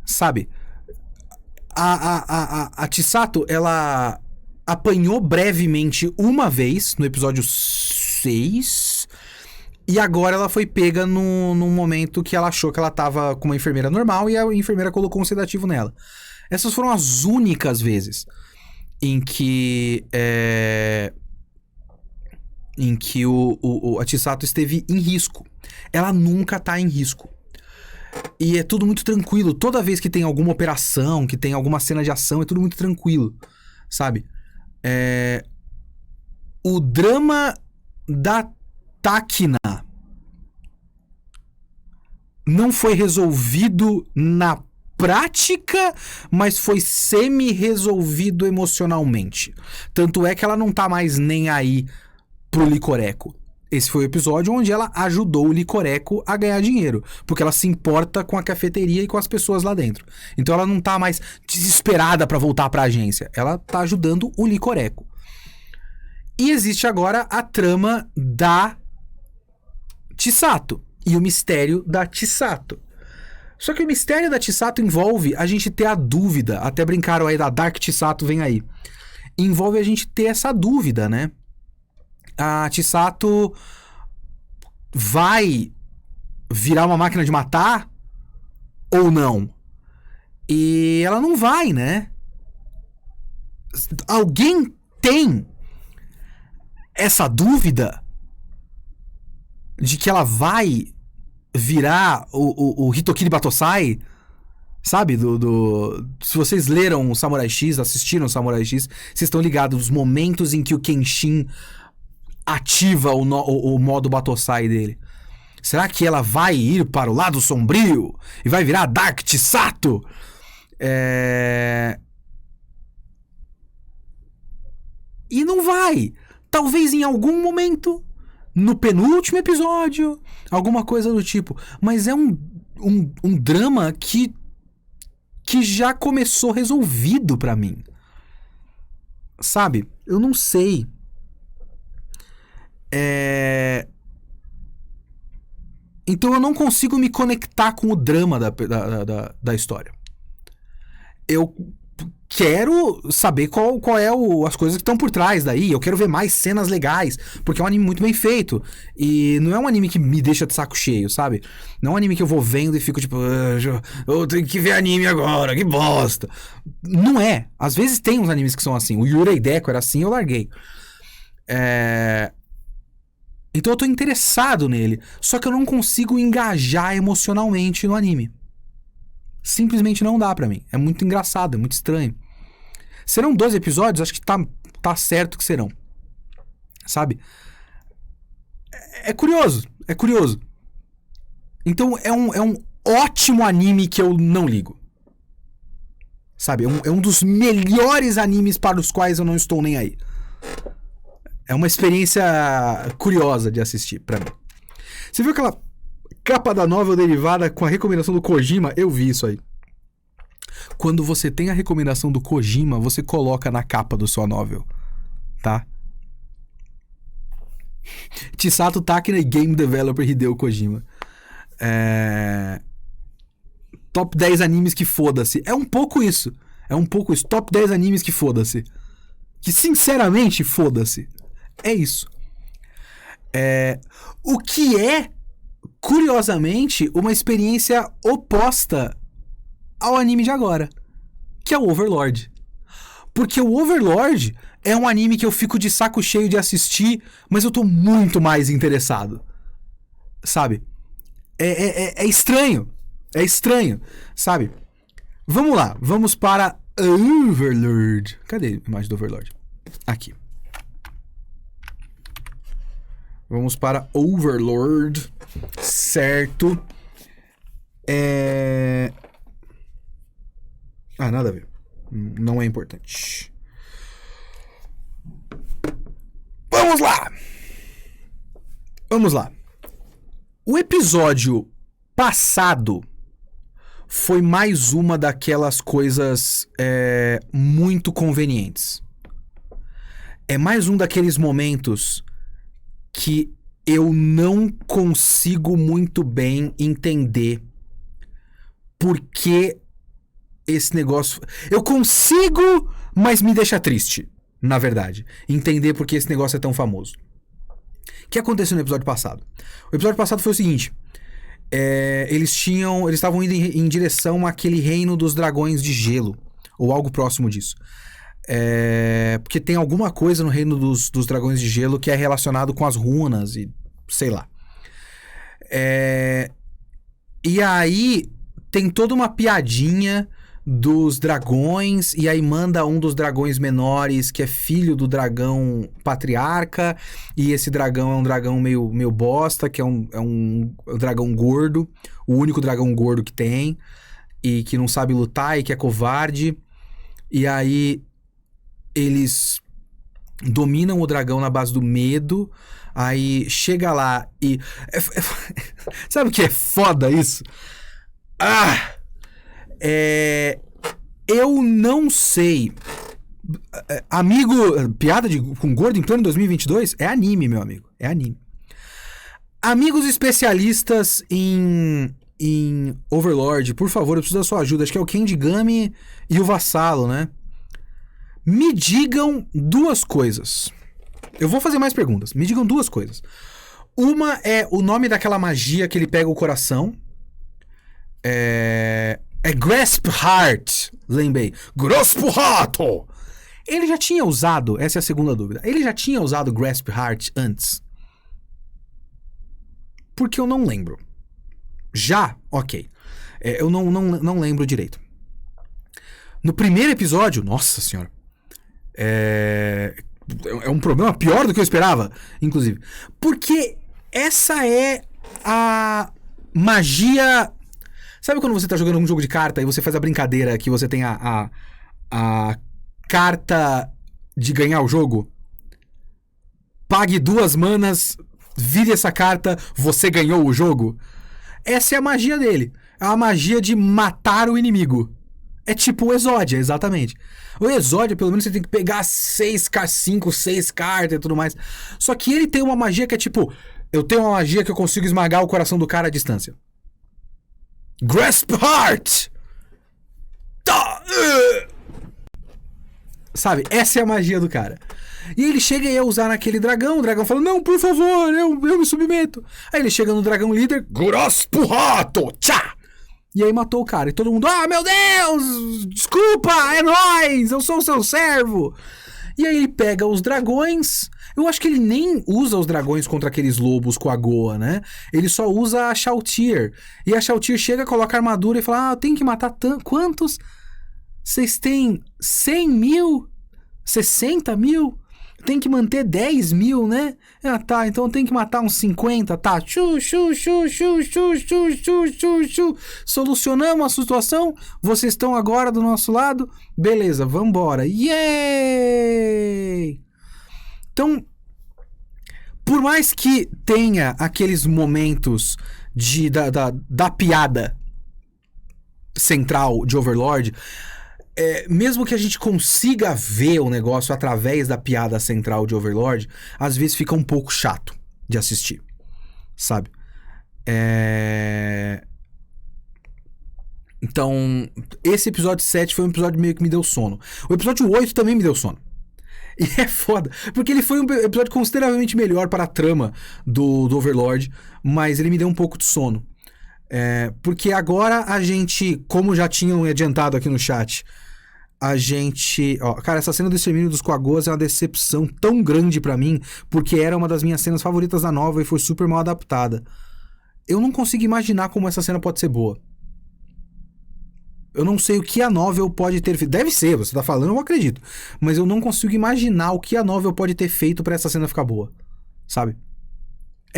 sabe? A Chisato, ela apanhou brevemente uma vez no episódio 6. E agora ela foi pega num momento que ela achou que ela tava com uma enfermeira normal e a enfermeira colocou um sedativo nela. Essas foram as únicas vezes em que a Chisato esteve em risco. Ela nunca tá em risco. E é tudo muito tranquilo. Toda vez que tem alguma operação, que tem alguma cena de ação, é tudo muito tranquilo, sabe? O drama da Takina não foi resolvido na prática, mas foi semi-resolvido emocionalmente. Tanto é que ela não tá mais nem aí pro Licoreco. Esse foi o episódio onde ela ajudou o Licoreco a ganhar dinheiro, porque ela se importa com a cafeteria e com as pessoas lá dentro. Então ela não tá mais desesperada pra voltar pra agência. Ela tá ajudando o Licoreco. E existe agora a trama da Chisato e o mistério da Chisato. Só que o mistério da Chisato envolve a gente ter a dúvida, até brincaram aí da Dark Chisato vem aí. Envolve a gente ter essa dúvida, né? A Chisato vai virar uma máquina de matar ou não? E ela não vai, né? Alguém tem essa dúvida de que ela vai virar o Hitokiri Batosai, sabe? Se vocês leram o Samurai X, assistiram o Samurai X, vocês estão ligados os momentos em que o Kenshin ativa o modo Batosai dele. Será que ela vai ir para o lado sombrio e vai virar Dark Chisato? E não vai. Talvez em algum momento, no penúltimo episódio, alguma coisa do tipo. Mas é um drama que já começou resolvido pra mim. Sabe? Eu não sei. Então eu não consigo me conectar com o drama da história. Eu quero saber qual é as coisas que estão por trás daí. Eu quero ver mais cenas legais, porque é um anime muito bem feito. E não é um anime que me deixa de saco cheio, sabe? Não é um anime que eu vou vendo e fico tipo, eu tenho que ver anime agora, que bosta. Não é. Às vezes tem uns animes que são assim. O Yurei Deco era assim, eu larguei. Então eu tô interessado nele. Só que eu não consigo engajar emocionalmente no anime. Simplesmente não dá pra mim. É muito engraçado, é muito estranho. Serão 12 episódios? Acho que tá certo que serão. Sabe? É curioso. É curioso. Então é um ótimo anime que eu não ligo. Sabe? É um dos melhores animes para os quais eu não estou nem aí. É uma experiência curiosa de assistir pra mim. Você viu aquela capa da novel derivada com a recomendação do Kojima? Eu vi isso aí. Quando você tem a recomendação do Kojima, você coloca na capa do sua novel, tá? Chisato Takina e Game Developer Hideo Kojima. Top 10 animes que foda-se. É um pouco isso. Top 10 animes que foda-se. Que sinceramente foda-se. É isso. O que é, curiosamente, uma experiência oposta ao anime de agora. Que é o Overlord. Porque o Overlord é um anime que eu fico de saco cheio de assistir, mas eu tô muito mais interessado. Sabe? É estranho. É estranho, sabe? Vamos lá, vamos para Overlord. Cadê a imagem do Overlord? Aqui. Vamos para Overlord. Certo. Nada a ver. Não é importante. Vamos lá. Vamos lá. O episódio passado foi mais uma daquelas coisas muito convenientes. É mais um daqueles momentos que eu não consigo muito bem entender por que esse negócio... Eu consigo, mas me deixa triste, na verdade. Entender por que esse negócio é tão famoso. O que aconteceu no episódio passado? O episódio passado foi o seguinte... Eles estavam indo em direção àquele reino dos dragões de gelo, ou algo próximo disso. Porque tem alguma coisa no reino dos dragões de gelo que é relacionado com as runas e sei lá. E aí tem toda uma piadinha dos dragões, e aí manda um dos dragões menores, que é filho do dragão patriarca, e esse dragão é um dragão meio bosta, que é um dragão gordo, o único dragão gordo que tem, e que não sabe lutar, e que é covarde, e aí eles dominam o dragão na base do medo, aí chega lá e... Sabe o que é foda isso? Eu não sei. Amigo, piada com gordo em plano 2022? É anime, meu amigo. É anime. Amigos especialistas em Overlord, por favor, eu preciso da sua ajuda. Acho que é o Kendigami e o Vassalo, né? Me digam duas coisas. Eu vou fazer mais perguntas. Me digam duas coisas. Uma é o nome daquela magia que ele pega o coração. É Grasp Heart. Lembrei. Grasp Heart! Ele já tinha usado... Essa é a segunda dúvida. Ele já tinha usado Grasp Heart antes? Porque eu não lembro. Já? Ok. Eu não lembro direito. No primeiro episódio... Nossa senhora. É um problema pior do que eu esperava, inclusive. Porque essa é a magia... Sabe quando você tá jogando um jogo de carta e você faz a brincadeira que você tem a carta de ganhar o jogo? Pague 2 manas, vire essa carta, você ganhou o jogo. Essa é a magia dele. É a magia de matar o inimigo. É tipo o Exódia, exatamente. O Exódia, pelo menos, você tem que pegar 5, 6 cartas e tudo mais. Só que ele tem uma magia que é tipo... Eu tenho uma magia que eu consigo esmagar o coração do cara à distância. Grasp Heart! Sabe? Essa é a magia do cara. E ele chega e ia usar naquele dragão. O dragão fala, não, por favor, eu me submeto. Aí ele chega no dragão líder. Grasp Heart! Tchá! E aí matou o cara. E todo mundo, meu Deus! Desculpa, é nóis! Eu sou o seu servo! E aí ele pega os dragões... Eu acho que ele nem usa os dragões contra aqueles lobos com a Goa, né? Ele só usa a Shoutier. E a Shoutier chega, coloca a armadura e fala... eu tenho que matar quantos? Vocês têm 100 mil? 60 mil? Tem que manter 10 mil, né? Tá, então tem que matar uns 50, tá? Solucionamos a situação? Vocês estão agora do nosso lado? Beleza, vambora. Yay! Então, por mais que tenha aqueles momentos da piada central de Overlord, mesmo que a gente consiga ver o negócio através da piada central de Overlord, às vezes fica um pouco chato de assistir, sabe? Então, esse episódio 7 foi um episódio meio que me deu sono. O episódio 8 também me deu sono. E é foda, porque ele foi um episódio consideravelmente melhor para a trama do Overlord, mas ele me deu um pouco de sono. Porque agora a gente, como já tinham adiantado aqui no chat, a gente... cara, essa cena do extermínio dos Quaggoas é uma decepção tão grande pra mim, porque era uma das minhas cenas favoritas da novela e foi super mal adaptada. Eu não consigo imaginar como essa cena pode ser boa. Eu não sei o que a novel pode ter feito. Deve ser, você tá falando, eu acredito. Mas eu não consigo imaginar o que a novel pode ter feito pra essa cena ficar boa. Sabe?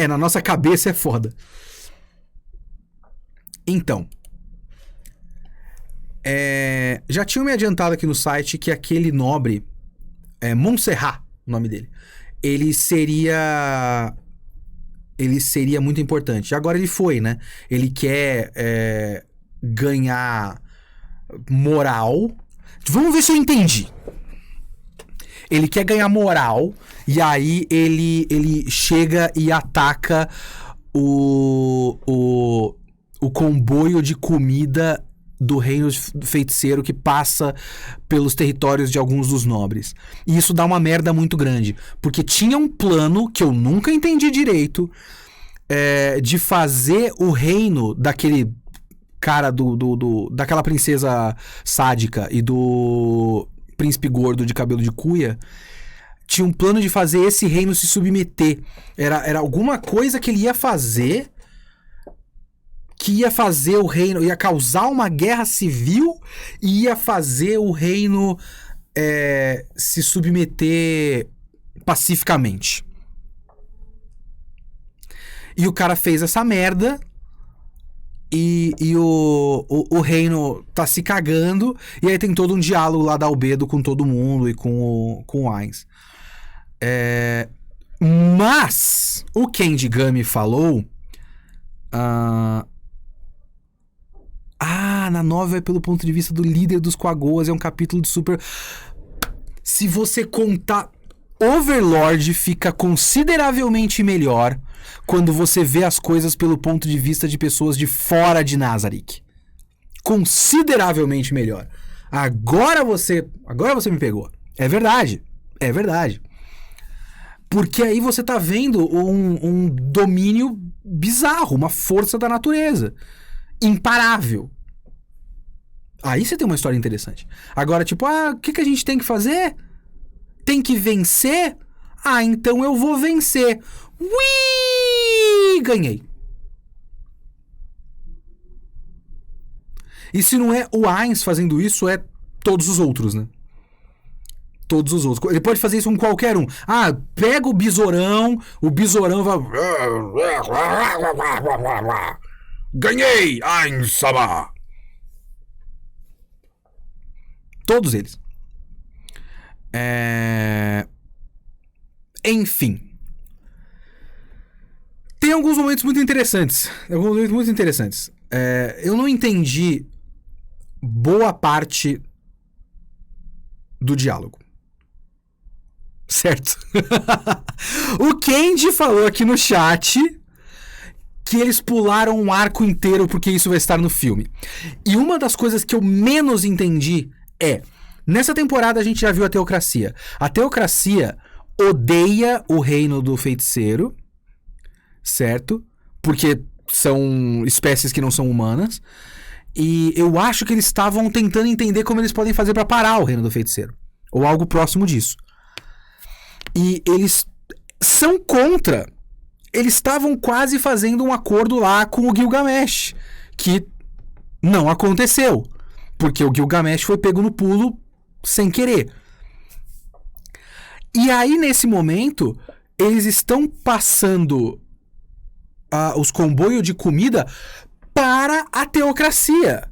Na nossa cabeça é foda. Então. Já tinham me adiantado aqui no site que aquele nobre, Montserrat, o nome dele, ele seria muito importante. Agora ele foi, né? Ele quer ganhar moral. Vamos ver se eu entendi. Ele quer ganhar moral e aí ele chega e ataca o comboio de comida do reino feiticeiro que passa pelos territórios de alguns dos nobres. E isso dá uma merda muito grande, porque tinha um plano que eu nunca entendi direito, de fazer o reino daquele cara daquela princesa sádica e do príncipe gordo de cabelo de cuia. Tinha um plano de fazer esse reino se submeter. Era alguma coisa que ele ia fazer, que ia fazer o reino, ia causar uma guerra civil e ia fazer o reino se submeter pacificamente. E o cara fez essa merda e o reino tá se cagando, e aí tem todo um diálogo lá da Albedo com todo mundo e com o Ainz. Mas o Kenji Gami falou... na novela é pelo ponto de vista do líder dos Quaggoas, é um capítulo de super... Se você contar... Overlord fica consideravelmente melhor quando você vê as coisas pelo ponto de vista de pessoas de fora de Nazarick. Consideravelmente melhor. Agora você me pegou. É verdade. Porque aí você tá vendo um domínio bizarro, uma força da natureza. Imparável. Aí você tem uma história interessante. Agora, tipo, o que a gente tem que fazer? Tem que vencer? Então eu vou vencer. Ui! Ganhei. E se não é o Ainz fazendo isso, é todos os outros, né? Todos os outros. Ele pode fazer isso com qualquer um. Pega o besourão vai... Ganhei, Ainz-sama! Todos eles. Enfim. Tem alguns momentos muito interessantes. Eu não entendi boa parte do diálogo. Certo? O Kenji falou aqui no chat que eles pularam um arco inteiro porque isso vai estar no filme. E uma das coisas que eu menos entendi nessa temporada a gente já viu a Teocracia. A Teocracia odeia o reino do feiticeiro, certo? Porque são espécies que não são humanas. E eu acho que eles estavam tentando entender como eles podem fazer pra parar o reino do feiticeiro. Ou algo próximo disso. E eles são contra. Eles estavam quase fazendo um acordo lá com o Gilgamesh, que não aconteceu, porque o Gilgamesh foi pego no pulo sem querer. E aí, nesse momento, eles estão passando os comboios de comida para a Teocracia.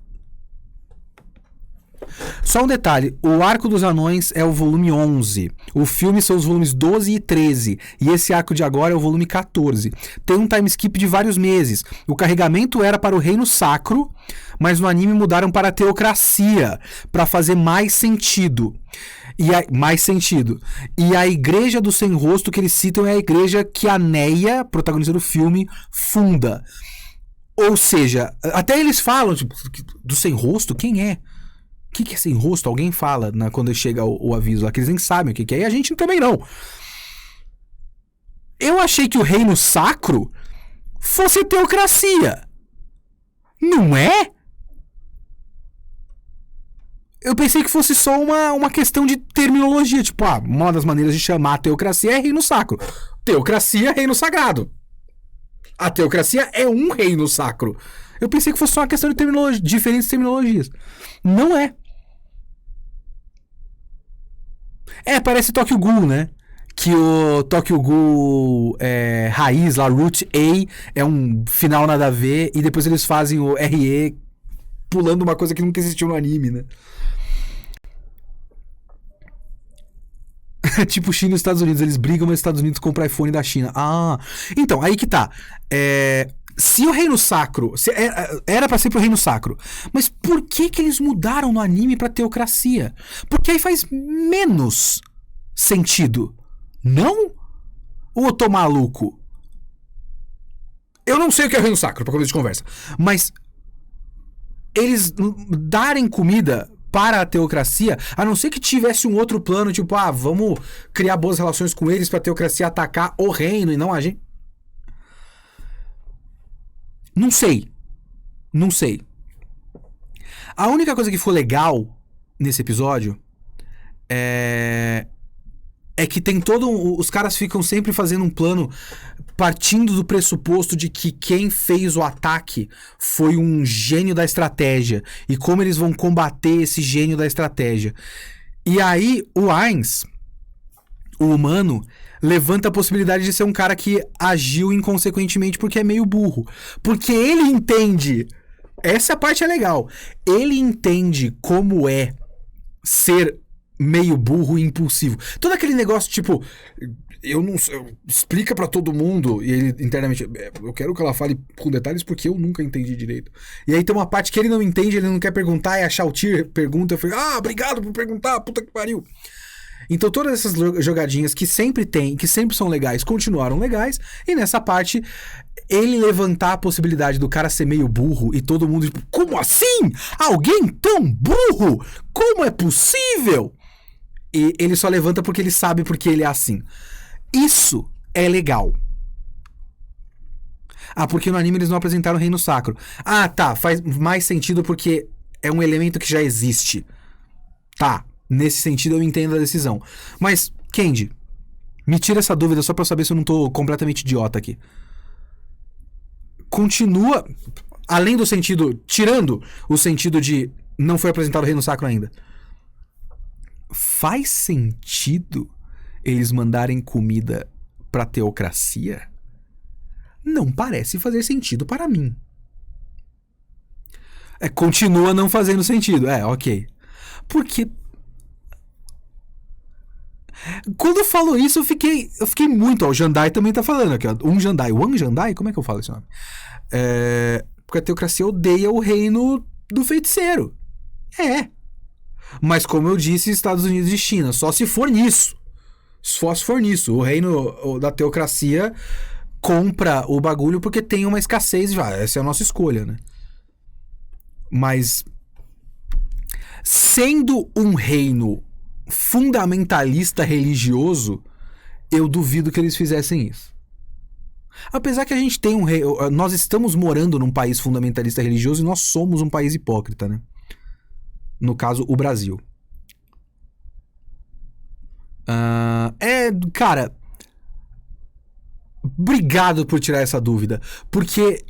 Só um detalhe, o Arco dos Anões é o volume 11. O filme são os volumes 12 e 13. E esse arco de agora é o volume 14. Tem um time skip de vários meses. O carregamento era para o Reino Sacro, mas no anime mudaram para a Teocracia, para fazer mais sentido. E a igreja do Sem Rosto que eles citam é a igreja que a Neia, protagonista do filme, funda. Ou seja, até eles falam, tipo, do Sem Rosto, quem é? O que é Sem Rosto? Alguém fala quando chega o aviso lá, que eles nem sabem o que é, e a gente também não. Eu achei que o Reino Sacro fosse Teocracia. Não é? Eu pensei que fosse só uma questão de terminologia. Tipo, uma das maneiras de chamar a teocracia é reino sacro. Teocracia é reino sagrado. A teocracia é um reino sacro. Eu pensei que fosse só uma questão de diferentes terminologias. Não é. Parece Tokyo Ghoul, né? Que o Tokyo Ghoul raiz lá, Root A, é um final nada a ver, e depois eles fazem o RE pulando uma coisa que nunca existiu no anime, né? Tipo China e os Estados Unidos, eles brigam, mas os Estados Unidos compram iPhone da China. Então, aí que tá. Se o Reino Sacro... era pra ser pro Reino Sacro. Mas por que eles mudaram no anime pra Teocracia? Porque aí faz menos sentido. Não? Ou eu tô maluco? Eu não sei o que é o Reino Sacro, pra começo de conversa. Mas eles darem comida para a teocracia, a não ser que tivesse um outro plano, tipo, vamos criar boas relações com eles pra teocracia atacar o reino e não a gente. Não sei. A única coisa que foi legal nesse episódio é que tem os caras ficam sempre fazendo um plano partindo do pressuposto de que quem fez o ataque foi um gênio da estratégia e como eles vão combater esse gênio da estratégia. E aí o Ainz, o humano, levanta a possibilidade de ser um cara que agiu inconsequentemente porque é meio burro. Porque ele entende... Essa parte é legal. Ele entende como é ser meio burro e impulsivo. Todo aquele negócio, tipo... Eu não sei... Explica pra todo mundo. E ele, internamente... Eu quero que ela fale com detalhes porque eu nunca entendi direito. E aí tem uma parte que ele não entende, ele não quer perguntar, e a Shautir pergunta. Eu falei, obrigado por perguntar, puta que pariu. Então todas essas jogadinhas que sempre tem, que sempre são legais, continuaram legais. E nessa parte, ele levantar a possibilidade do cara ser meio burro e todo mundo, tipo, como assim? Alguém tão burro? Como é possível? E ele só levanta porque ele sabe porque ele é assim. Isso é legal. Porque no anime eles não apresentaram o Reino Sacro. Tá, faz mais sentido porque é um elemento que já existe. Tá, nesse sentido eu entendo a decisão. Mas, Kenji, me tira essa dúvida só pra eu saber se eu não tô completamente idiota aqui. Continua, além do sentido, tirando o sentido de não foi apresentado o Reino Sacro ainda. Faz sentido eles mandarem comida pra teocracia? Não parece fazer sentido para mim. Continua não fazendo sentido. Ok. Porque... Quando eu falo isso, eu fiquei muito... o Jandai também tá falando aqui, ó. Wang Jandai? Como é que eu falo esse nome? Porque a teocracia odeia o reino do feiticeiro. Mas como eu disse, Estados Unidos e China, só se for nisso. Só se for nisso. O reino da teocracia compra o bagulho porque tem uma escassez. Essa é a nossa escolha, né? Mas sendo um reino fundamentalista religioso, eu duvido que eles fizessem isso. Apesar que a gente tem nós estamos morando num país fundamentalista religioso e nós somos um país hipócrita, né? No caso, o Brasil. Cara, obrigado por tirar essa dúvida, porque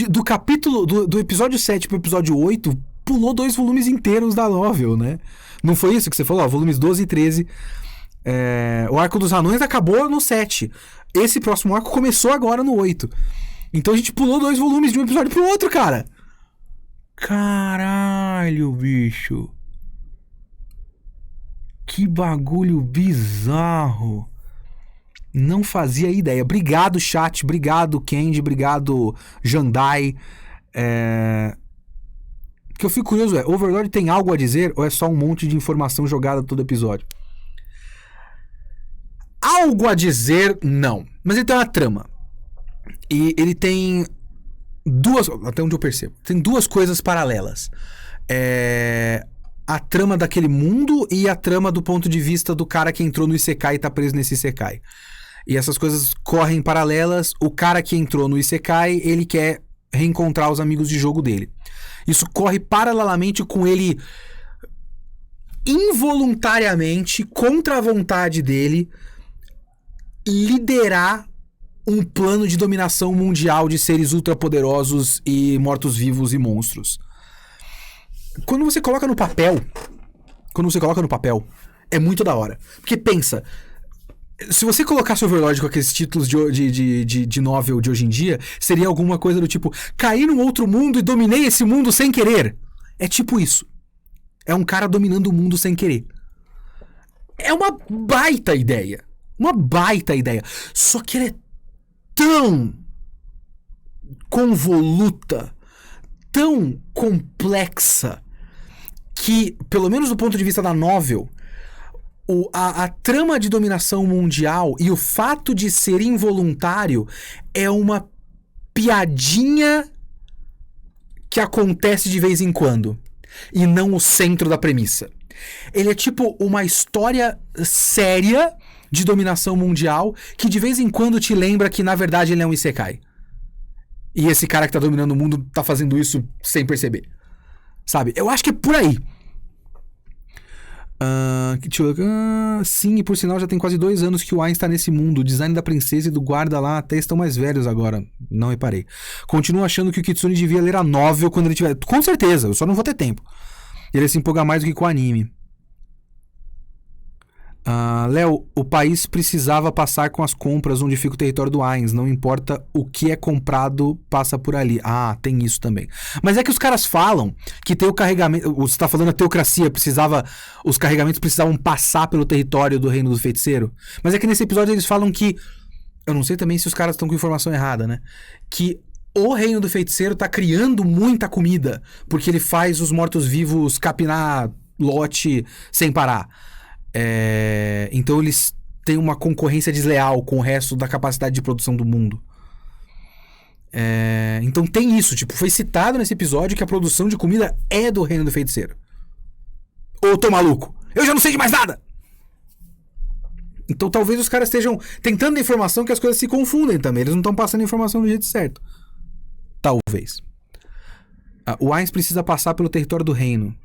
do capítulo do episódio 7 pro episódio 8 pulou 2 volumes inteiros da novel, né? Não foi isso que você falou? Volumes 12 e 13. O Arco dos Anões acabou no 7. Esse próximo arco começou agora no 8. Então a gente pulou 2 volumes de um episódio pro outro, cara. Caralho, bicho. Que bagulho bizarro. Não fazia ideia. Obrigado, chat. Obrigado, Kendi. Obrigado, Jandai. O que eu fico curioso é, Overlord tem algo a dizer ou é só um monte de informação jogada todo episódio? Algo a dizer, não. Mas ele tem uma trama. E ele tem duas... Até onde eu percebo. Tem duas coisas paralelas. A trama daquele mundo e a trama do ponto de vista do cara que entrou no Isekai e tá preso nesse Isekai. E essas coisas correm paralelas. O cara que entrou no Isekai, ele quer reencontrar os amigos de jogo dele. Isso corre paralelamente com ele involuntariamente, contra a vontade dele, liderar um plano de dominação mundial de seres ultrapoderosos e mortos-vivos e monstros. Quando você coloca no papel, é muito da hora. Porque pensa, se você colocasse Overlord com aqueles títulos de novel de hoje em dia, seria alguma coisa do tipo, caí num outro mundo e dominei esse mundo sem querer. É tipo isso. É um cara dominando o mundo sem querer. É uma baita ideia. Uma baita ideia. Só que ela é tão convoluta, tão complexa, que, pelo menos do ponto de vista da novel, a trama de dominação mundial e o fato de ser involuntário é uma piadinha que acontece de vez em quando, e não o centro da premissa. Ele é tipo uma história séria de dominação mundial que de vez em quando te lembra que na verdade ele é um Isekai. E esse cara que tá dominando o mundo tá fazendo isso sem perceber. Sabe? Eu acho que é por aí. Sim, e por sinal já tem quase 2 anos que o Ainz tá nesse mundo. O design da princesa e do guarda lá até estão mais velhos agora. Não reparei. Continuo achando que o Kitsune devia ler a novel quando ele tiver... Com certeza, eu só não vou ter tempo. Ele se empolga mais do que com o anime. Léo, o país precisava passar com as compras onde fica o território do Ainz. Não importa o que é comprado, passa por ali. Tem isso também. Mas é que os caras falam que tem o carregamento... Você tá falando a teocracia, os carregamentos precisavam passar pelo território do Reino do Feiticeiro. Mas é que nesse episódio eles falam que... Eu não sei também se os caras estão com informação errada, né? Que o Reino do Feiticeiro tá criando muita comida, porque ele faz os mortos-vivos capinar lote sem parar. Então eles têm uma concorrência desleal com o resto da capacidade de produção do mundo. Então tem isso, tipo, foi citado nesse episódio que a produção de comida é do Reino do Feiticeiro. Ô, tô maluco, eu já não sei de mais nada! Então talvez os caras estejam tentando informação que as coisas se confundem também. Eles não estão passando informação do jeito certo. Talvez. O Ainz precisa passar pelo território do reino.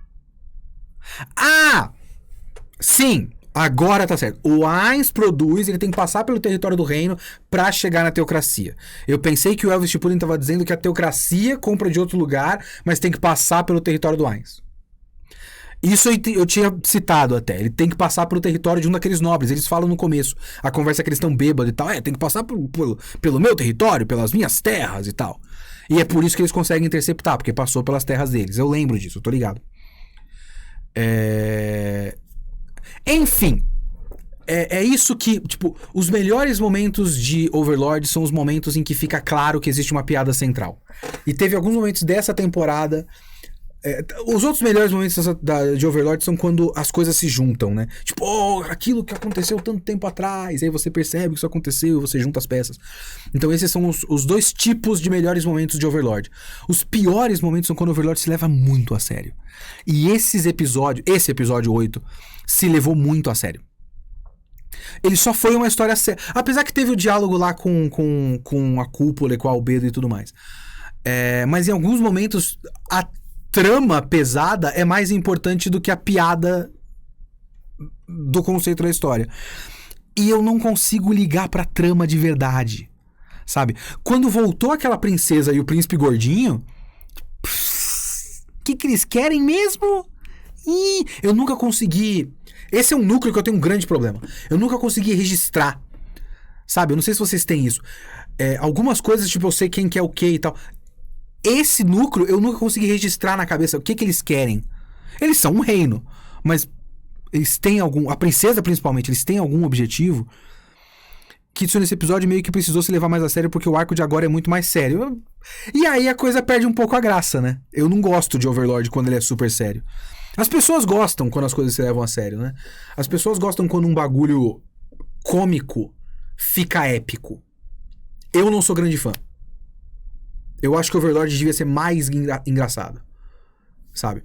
Sim, agora tá certo. O Ainz produz, ele tem que passar pelo território do reino pra chegar na teocracia. Eu pensei que o Elvis Chipuden tava dizendo que a teocracia compra de outro lugar, mas tem que passar pelo território do Ainz. Isso eu tinha citado até. Ele tem que passar pelo território de um daqueles nobres. Eles falam no começo, a conversa que eles estão bêbados e tal. Tem que passar pelo meu território, pelas minhas terras e tal. E é por isso que eles conseguem interceptar, porque passou pelas terras deles. Eu lembro disso, eu tô ligado. Enfim, é isso que, tipo, os melhores momentos de Overlord são os momentos em que fica claro que existe uma piada central. E teve alguns momentos dessa temporada... os outros melhores momentos de Overlord são quando as coisas se juntam, né? Tipo, aquilo que aconteceu tanto tempo atrás, aí você percebe que isso aconteceu e você junta as peças. Então esses são os dois tipos de melhores momentos de Overlord. Os piores momentos são quando o Overlord se leva muito a sério. E esse episódio 8, se levou muito a sério. Ele só foi uma história séria. Apesar que teve o diálogo lá com a cúpula e com a Albedo e tudo mais. Mas em alguns momentos... a trama pesada é mais importante do que a piada do conceito da história. E eu não consigo ligar pra trama de verdade, sabe? Quando voltou aquela princesa e o príncipe gordinho, o que eles querem mesmo? Eu nunca consegui... Esse é um núcleo que eu tenho um grande problema. Eu nunca consegui registrar, sabe? Eu não sei se vocês têm isso. Algumas coisas, tipo, eu sei quem quer o quê e tal... esse núcleo eu nunca consegui registrar na cabeça o que eles querem. Eles são um reino, mas eles têm algum... A princesa, principalmente, eles têm algum objetivo que isso nesse episódio meio que precisou se levar mais a sério porque o arco de agora é muito mais sério. E aí a coisa perde um pouco a graça, né? Eu não gosto de Overlord quando ele é super sério. As pessoas gostam quando as coisas se levam a sério, né? As pessoas gostam quando um bagulho cômico fica épico. Eu não sou grande fã. Eu acho que Overlord devia ser mais engraçado. Sabe?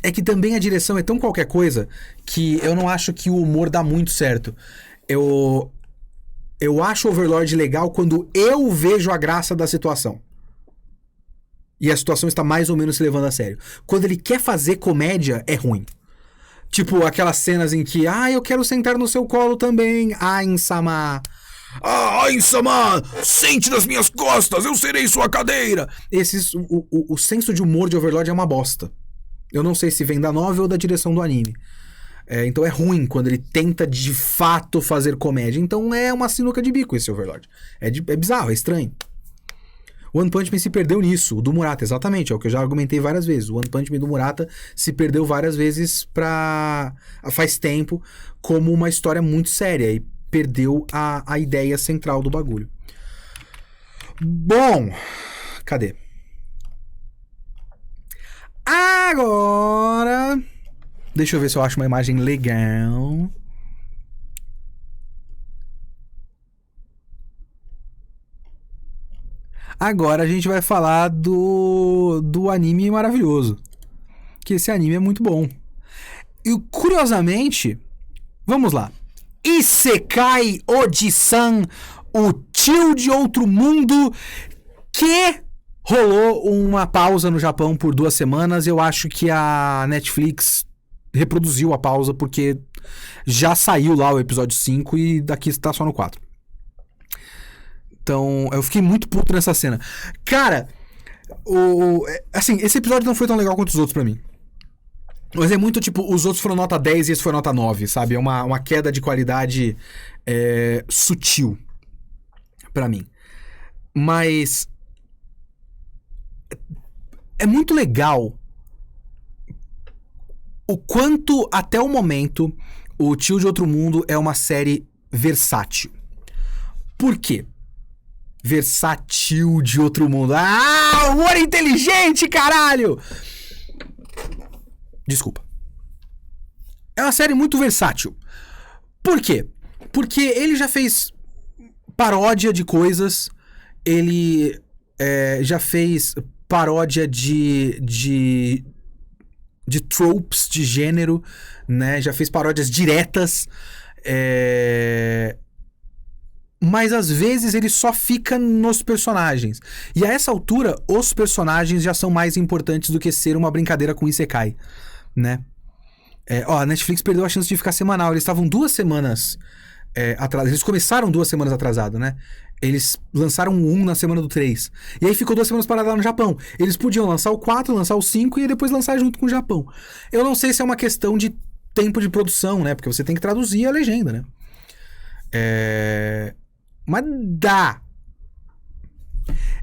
É que também a direção é tão qualquer coisa que eu não acho que o humor dá muito certo. Eu acho Overlord legal quando eu vejo a graça da situação. E a situação está mais ou menos se levando a sério. Quando ele quer fazer comédia, é ruim. Tipo, aquelas cenas em que... eu quero sentar no seu colo também. Insama. Insama! Sente nas minhas costas, eu serei sua cadeira! O senso de humor de Overlord é uma bosta. Eu não sei se vem da novel ou da direção do anime. Então é ruim quando ele tenta de fato fazer comédia. Então é uma sinuca de bico esse Overlord. É bizarro, é estranho. O One Punch Man se perdeu nisso. O do Murata, exatamente. É o que eu já argumentei várias vezes. O One Punch Man do Murata se perdeu várias vezes faz tempo como uma história muito séria. E perdeu a ideia central do bagulho. Bom, cadê? Agora... Deixa eu ver se eu acho uma imagem legal. Agora a gente vai falar do anime maravilhoso. Que esse anime é muito bom. E curiosamente, vamos lá. Isekai Oji-san, o tio de outro mundo, que rolou uma pausa no Japão por 2 semanas. Eu acho que a Netflix reproduziu a pausa porque já saiu lá o episódio 5 e daqui está só no 4. Então, eu fiquei muito puto nessa cena. Cara, assim, esse episódio não foi tão legal quanto os outros pra mim. Mas é muito tipo, os outros foram nota 10 e esse foi nota 9, sabe? É uma queda de qualidade sutil pra mim. Mas é muito legal o quanto, até o momento, o Tio de Outro Mundo é uma série versátil. Por quê? Versátil de outro mundo. Humor inteligente, caralho! Desculpa. É uma série muito versátil. Por quê? Porque ele já fez paródia de coisas. Ele já fez paródia de tropes de gênero, né? Já fez paródias diretas. Mas às vezes ele só fica nos personagens. E a essa altura, os personagens já são mais importantes do que ser uma brincadeira com Isekai, né? A Netflix perdeu a chance de ficar semanal. Eles estavam 2 semanas atrasados. Eles começaram 2 semanas atrasado, né? Eles lançaram o 1 na semana do 3. E aí ficou 2 semanas parado lá no Japão. Eles podiam lançar o 4, lançar o 5 e depois lançar junto com o Japão. Eu não sei se é uma questão de tempo de produção, né? Porque você tem que traduzir a legenda, né? Mas dá.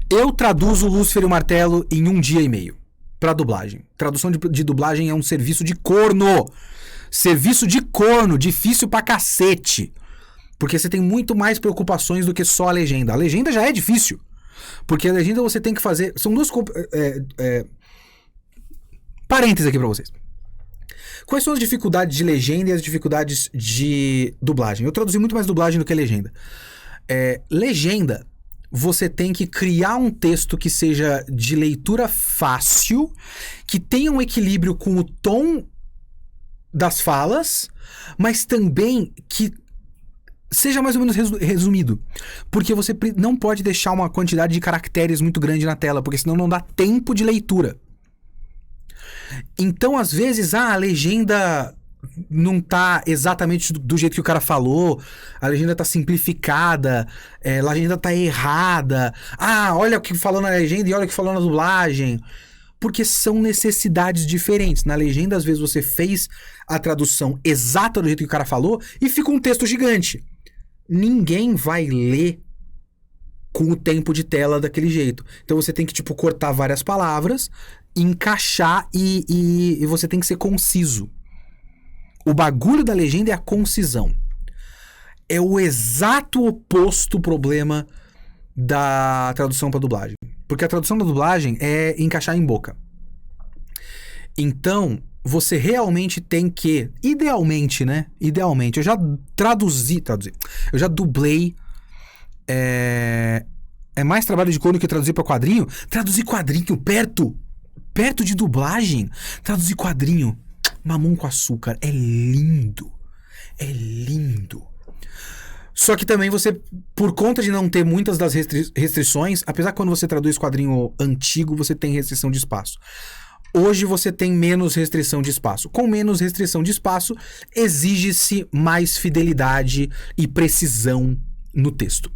Eu traduzo Lúcifer e o Martelo em 1 dia e meio. Pra dublagem. Tradução de dublagem é um serviço de corno. Serviço de corno. Difícil pra cacete. Porque você tem muito mais preocupações do que só a legenda. A legenda já é difícil. Porque a legenda você tem que fazer... São 2... Parênteses aqui pra vocês. Quais são as dificuldades de legenda e as dificuldades de dublagem? Eu traduzi muito mais dublagem do que legenda. Legenda, você tem que criar um texto que seja de leitura fácil, que tenha um equilíbrio com o tom das falas, mas também que seja mais ou menos resumido. Porque você não pode deixar uma quantidade de caracteres muito grande na tela, porque senão não dá tempo de leitura. Então, às vezes, a legenda não tá exatamente do jeito que o cara falou, a legenda tá simplificada, a legenda tá errada, olha o que falou na legenda e olha o que falou na dublagem, porque são necessidades diferentes. Na legenda, às vezes, você fez a tradução exata do jeito que o cara falou e fica um texto gigante. Ninguém vai ler com o tempo de tela daquele jeito. Então você tem que, tipo, cortar várias palavras, encaixar e você tem que ser conciso. O bagulho da legenda é a concisão. É o exato oposto problema da tradução pra dublagem. Porque a tradução da dublagem é encaixar em boca. Então, você realmente tem que... Idealmente, né? Idealmente. Eu já traduzi. Eu já dublei... É mais trabalho de corno que traduzir pra quadrinho? Traduzir quadrinho perto de dublagem. Traduzir quadrinho. Mamão com açúcar. É lindo. É lindo. Só que também você, por conta de não ter muitas das restrições, apesar que quando você traduz quadrinho antigo, você tem restrição de espaço. Hoje você tem menos restrição de espaço. Com menos restrição de espaço, exige-se mais fidelidade e precisão no texto.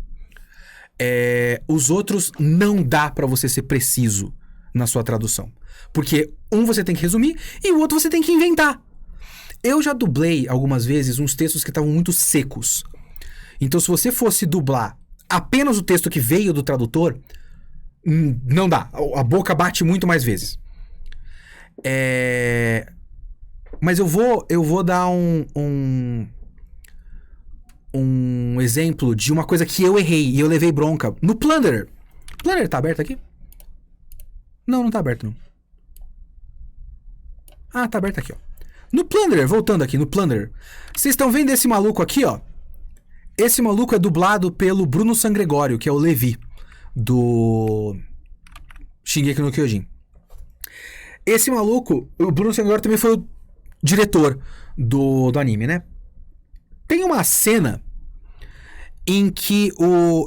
Os outros não dá pra você ser preciso na sua tradução. Porque um você tem que resumir e o outro você tem que inventar. Eu já dublei algumas vezes uns textos que estavam muito secos. Então se você fosse dublar apenas o texto que veio do tradutor, não dá. A boca bate muito mais vezes. Mas eu vou dar um exemplo de uma coisa que eu errei e eu levei bronca. No Plunderer. O Plunderer tá aberto aqui? Não tá aberto não. Ah, tá aberto aqui, ó. No Plunderer, voltando aqui no Plunderer. Vocês estão vendo esse maluco aqui, ó? Esse maluco é dublado pelo Bruno Sangregório, que é o Levi do Shingeki no Kyojin. Esse maluco, o Bruno Sangregório também foi o diretor do anime, né? Tem uma cena em que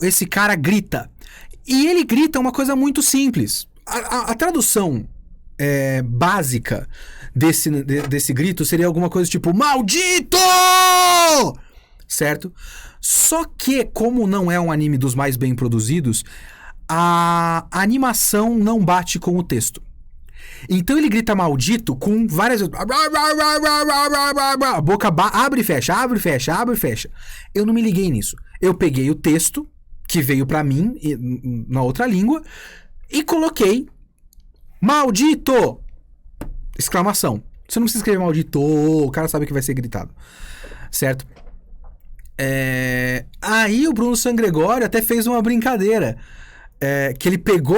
esse cara grita. E ele grita uma coisa muito simples. A tradução básica desse grito seria alguma coisa tipo maldito! Certo? Só que, como não é um anime dos mais bem produzidos, a animação não bate com o texto. Então ele grita maldito com várias... A boca abre e fecha, abre e fecha, abre e fecha. Eu não me liguei nisso. Eu peguei o texto que veio pra mim na outra língua e coloquei maldito! Exclamação. Você não precisa escrever maldito, o cara sabe que vai ser gritado. Certo? Aí o Bruno Sangregório até fez uma brincadeira. Que ele pegou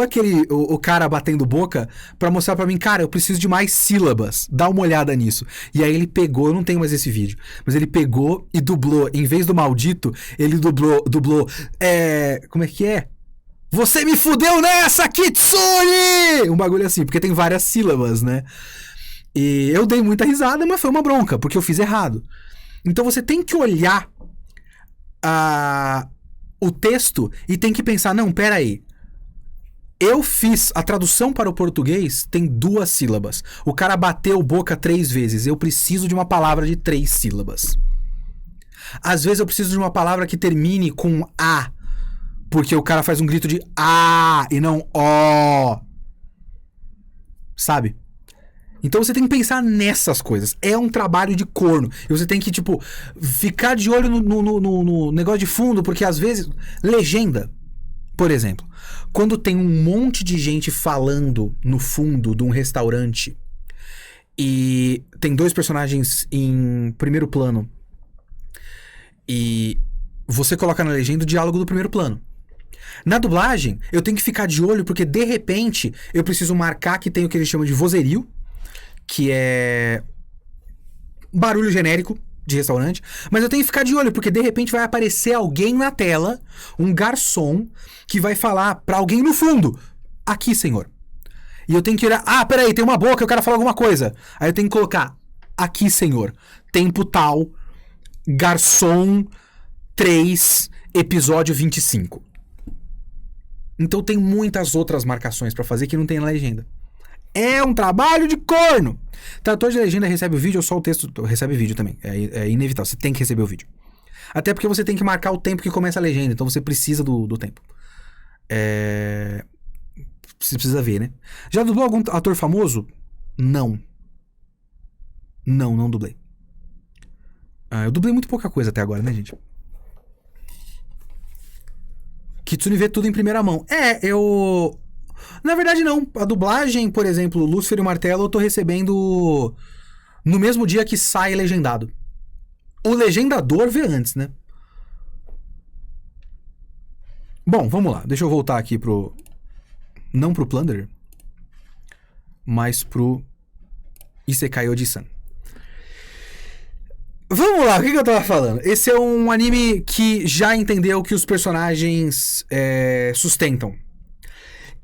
o cara batendo boca pra mostrar pra mim, cara, eu preciso de mais sílabas, dá uma olhada nisso. E aí ele pegou, eu não tenho mais esse vídeo, mas ele pegou e dublou, em vez do maldito, ele dublou, como é que é? Você me fudeu nessa, Kitsune! Um bagulho assim, porque tem várias sílabas, né? E eu dei muita risada, mas foi uma bronca, porque eu fiz errado. Então você tem que olhar o texto e tem que pensar, não, pera aí. Eu fiz a tradução para o português, tem 2 sílabas. O cara bateu boca 3 vezes. Eu preciso de uma palavra de 3 sílabas. Às vezes eu preciso de uma palavra que termine com A. Porque o cara faz um grito de A e não O. Sabe? Então você tem que pensar nessas coisas. É um trabalho de corno. E você tem que, tipo, ficar de olho no negócio de fundo, porque às vezes... Legenda, por exemplo. Quando tem um monte de gente falando no fundo de um restaurante e tem 2 personagens em primeiro plano e você coloca na legenda o diálogo do primeiro plano. Na dublagem, eu tenho que ficar de olho porque, de repente, eu preciso marcar que tem o que eles chamam de vozerio, que é barulho genérico de restaurante, mas eu tenho que ficar de olho, porque de repente vai aparecer alguém na tela, um garçom, que vai falar pra alguém no fundo, aqui, senhor. E eu tenho que olhar, peraí, tem uma boca, eu quero falar alguma coisa. Aí eu tenho que colocar, aqui, senhor, tempo tal, garçom 3, episódio 25. Então tem muitas outras marcações pra fazer que não tem na legenda. É um trabalho de corno. Tradutor de legenda recebe o vídeo ou só o texto recebe vídeo também. É inevitável, você tem que receber o vídeo. Até porque você tem que marcar o tempo que começa a legenda, então você precisa do tempo. Você precisa ver, né? Já dublou algum ator famoso? Não. Não dublei. Eu dublei muito pouca coisa até agora, né, gente? Kitsune vê tudo em primeira mão. Eu... Na verdade, não. A dublagem, por exemplo, Lúcifer e o Martelo, eu tô recebendo no mesmo dia que sai legendado. O legendador vê antes, né? Bom, vamos lá. Deixa eu voltar aqui pro... Não pro Plunderer, mas pro Isekai Oji-san. Vamos lá, o que eu tava falando? Esse é um anime que já entendeu que os personagens sustentam.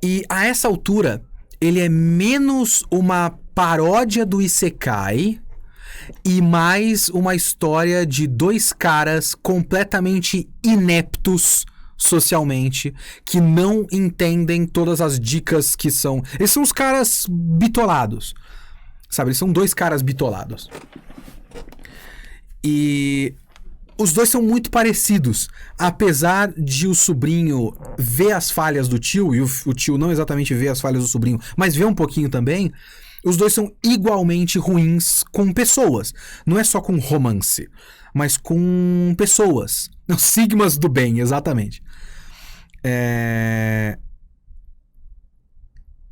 E a essa altura, ele é menos uma paródia do Isekai e mais uma história de dois caras completamente ineptos socialmente, que não entendem todas as dicas que são... Eles são os caras bitolados, sabe? Eles são dois caras bitolados. E os dois são muito parecidos, apesar de o sobrinho ver as falhas do tio, e o tio não exatamente vê as falhas do sobrinho, mas vê um pouquinho também. Os dois são igualmente ruins com pessoas. Não é só com romance, mas com pessoas. Os sigmas do bem, exatamente.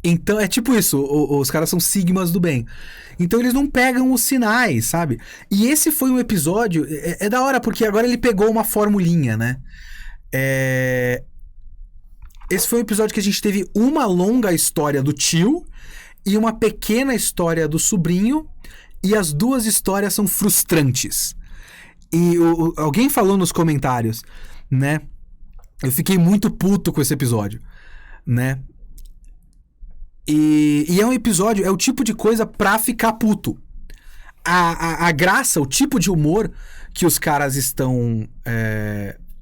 Então é tipo isso, os caras são sigmas do bem. Então eles não pegam os sinais, sabe? E esse foi um episódio... É da hora, porque agora ele pegou uma formulinha, né? Esse foi um episódio que a gente teve uma longa história do tio e uma pequena história do sobrinho, e as duas histórias são frustrantes. E alguém falou nos comentários, né? Eu fiquei muito puto com esse episódio, né? E é um episódio, é o tipo de coisa pra ficar puto. A graça, o tipo de humor que os caras estão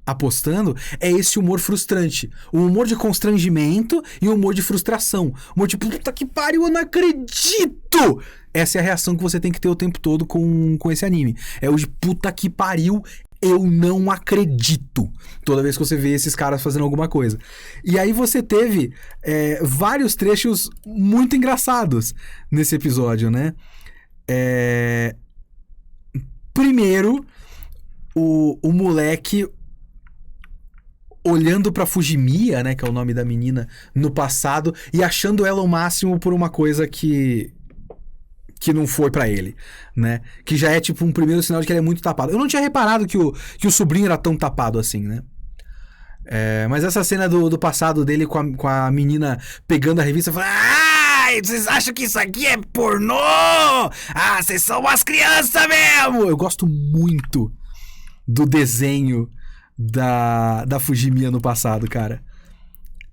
apostando é esse humor frustrante. O humor de constrangimento e o humor de frustração. O humor tipo, puta que pariu, eu não acredito! Essa é a reação que você tem que ter o tempo todo com esse anime. É o de puta que pariu, eu não acredito. Toda vez que você vê esses caras fazendo alguma coisa. E aí você teve vários trechos muito engraçados nesse episódio, né? Primeiro, o moleque olhando pra Fujimiya, né, que é o nome da menina, no passado, e achando ela o máximo por uma coisa que não foi pra ele, né? Que já é tipo um primeiro sinal de que ele é muito tapado. Eu não tinha reparado que o sobrinho era tão tapado assim, né? Mas essa cena do passado dele com a menina pegando a revista e falando: ai, vocês acham que isso aqui é pornô? Ah, vocês são umas crianças mesmo! Eu gosto muito do desenho da Fujimiya no passado, cara.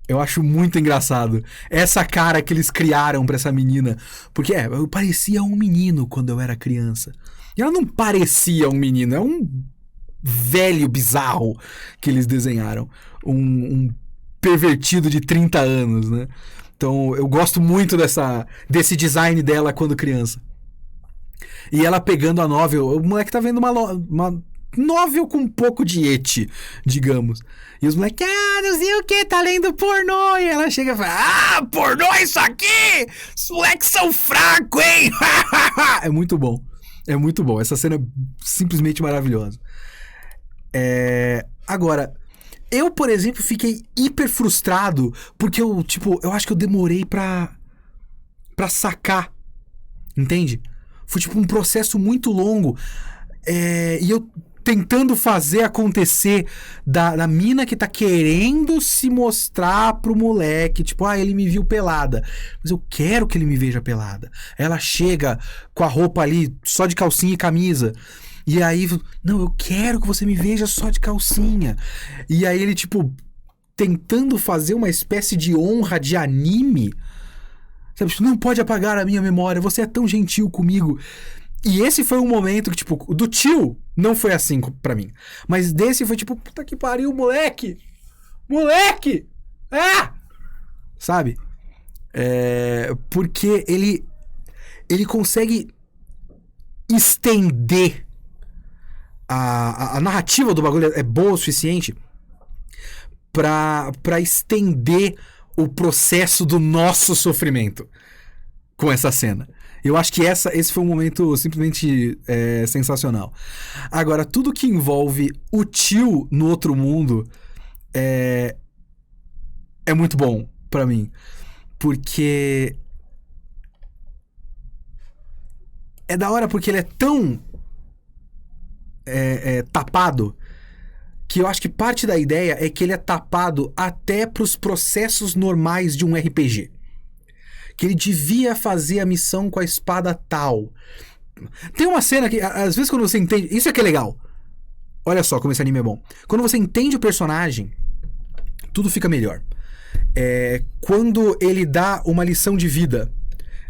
Eu acho muito engraçado essa cara que eles criaram pra essa menina. Porque eu parecia um menino quando eu era criança. E ela não parecia um menino, é um velho bizarro que eles desenharam. Um pervertido de 30 anos, né? Então eu gosto muito desse design dela quando criança. E ela pegando a novel, o moleque tá vendo uma novel com um pouco de eti, digamos. E os moleques, não sei o que, tá lendo pornô. E ela chega e fala, pornô isso aqui? Os moleques são fracos, hein? É muito bom. É muito bom. Essa cena é simplesmente maravilhosa. Agora, eu, por exemplo, fiquei hiper frustrado porque eu acho que eu demorei pra sacar. Entende? Foi tipo um processo muito longo. E eu tentando fazer acontecer da mina que tá querendo se mostrar pro moleque. Tipo, ele me viu pelada. Mas eu quero que ele me veja pelada. Ela chega com a roupa ali só de calcinha e camisa. E aí, não, eu quero que você me veja só de calcinha. E aí ele, tipo, tentando fazer uma espécie de honra de anime. Sabe, tipo, não pode apagar a minha memória, você é tão gentil comigo. E esse foi um momento que, tipo, do tio não foi assim pra mim. Mas desse foi tipo, puta que pariu, moleque! Moleque! Sabe? Porque ele consegue estender a narrativa do bagulho é boa o suficiente pra estender o processo do nosso sofrimento com essa cena. Eu acho que esse foi um momento simplesmente sensacional. Agora, tudo que envolve o tio no outro mundo é muito bom pra mim. Porque é da hora porque ele é tão tapado que eu acho que parte da ideia é que ele é tapado até pros processos normais de um RPG. Que ele devia fazer a missão com a espada tal. Tem uma cena que, às vezes, quando você entende... Isso é que é legal. Olha só como esse anime é bom. Quando você entende o personagem, tudo fica melhor. Quando ele dá uma lição de vida.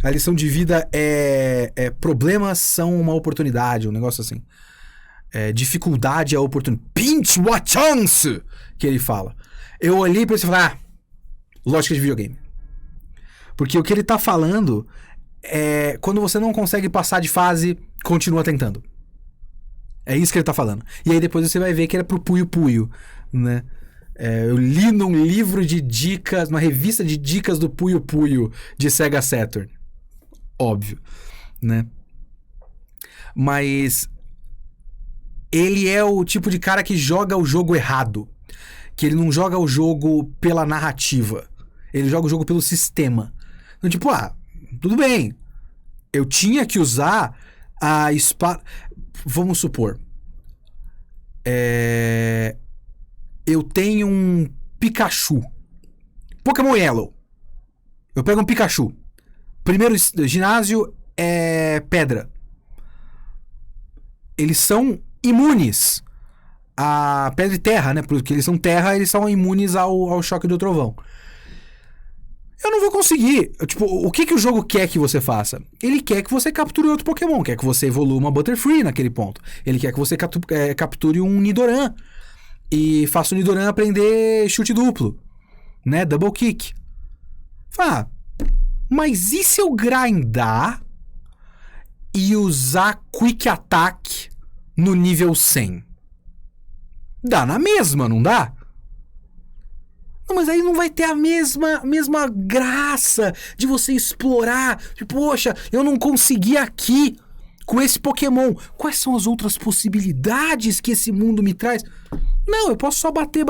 A lição de vida problemas são uma oportunidade, um negócio assim. Dificuldade é oportunidade. Pinch what chance! Que ele fala. Eu olhei pra isso e falei, lógica de videogame. Porque o que ele tá falando é quando você não consegue passar de fase, continua tentando. É isso que ele tá falando. E aí depois você vai ver que era pro Puyo Puyo, né? Eu li num livro de dicas, uma revista de dicas do Puyo Puyo de Sega Saturn. Óbvio, né? Mas ele é o tipo de cara que joga o jogo errado. Que ele não joga o jogo pela narrativa. Ele joga o jogo pelo sistema. Então, tipo, tudo bem. Eu tinha que usar a espada... Vamos supor. Eu tenho um Pikachu. Pokémon Yellow. Eu pego um Pikachu. Primeiro ginásio é pedra. Eles são imunes a pedra e terra, né? Porque eles são terra, eles são imunes ao choque do trovão. Eu não vou conseguir. Tipo, o que o jogo quer que você faça? Ele quer que você capture outro Pokémon. Quer que você evolua uma Butterfree naquele ponto. Ele quer que você capture um Nidoran. E faça o Nidoran aprender chute duplo. Né? Double kick. Mas e se eu grindar e usar Quick Attack no nível 100? Dá na mesma, não dá? Não, mas aí não vai ter a mesma graça de você explorar. Tipo, poxa, eu não consegui aqui com esse Pokémon. Quais são as outras possibilidades que esse mundo me traz? Não, eu posso só bater,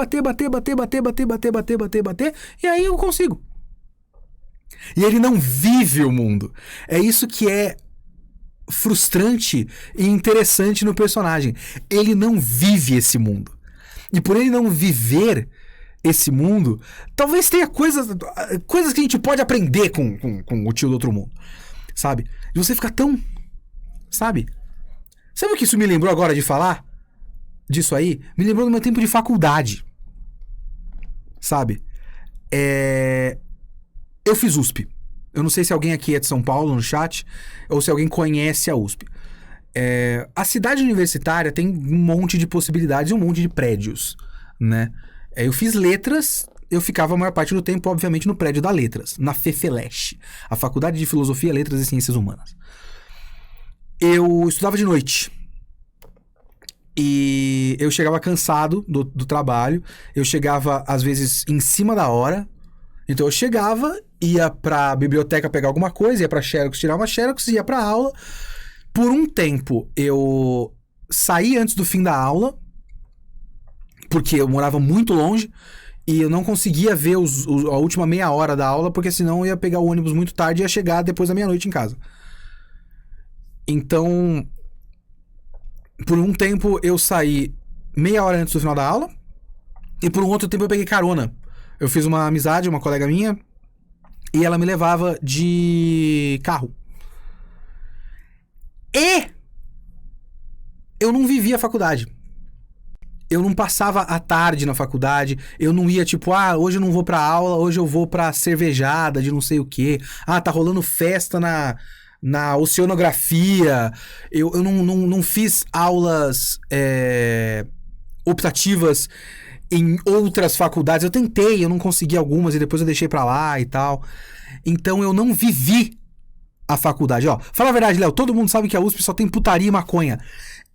e aí eu consigo. E ele não vive o mundo. É isso que é frustrante e interessante no personagem. Ele não vive esse mundo. E por ele não viver esse mundo, talvez tenha coisas que a gente pode aprender com o tio do outro mundo. Sabe? E você fica tão... Sabe o que isso me lembrou agora de falar? Disso aí? Me lembrou do meu tempo de faculdade. Sabe? Eu fiz USP. Eu não sei se alguém aqui é de São Paulo no chat, ou se alguém conhece a USP. A cidade universitária tem um monte de possibilidades e um monte de prédios, né? Eu fiz letras, eu ficava a maior parte do tempo, obviamente, no prédio da letras, na FEFELESH, a Faculdade de Filosofia, Letras e Ciências Humanas. Eu estudava de noite. E eu chegava cansado do trabalho, eu chegava, às vezes, em cima da hora. Então eu chegava, ia pra biblioteca pegar alguma coisa, ia pra Xerox tirar uma Xerox, ia pra aula. Por um tempo eu saí antes do fim da aula, porque eu morava muito longe e eu não conseguia ver a última meia hora da aula, porque senão eu ia pegar o ônibus muito tarde e ia chegar depois da meia-noite em casa. Então, por um tempo eu saí meia hora antes do final da aula e por um outro tempo eu peguei carona. Eu fiz uma amizade, uma colega minha, e ela me levava de carro. E eu não vivia a faculdade. Eu não passava a tarde na faculdade. Eu não ia tipo, hoje eu não vou pra aula, hoje eu vou pra cervejada de não sei o quê. Tá rolando festa na oceanografia. Eu não fiz aulas optativas em outras faculdades. Eu tentei, eu não consegui algumas e depois eu deixei pra lá e tal. Então eu não vivi a faculdade. Fala a verdade, Léo, todo mundo sabe que a USP só tem putaria e maconha.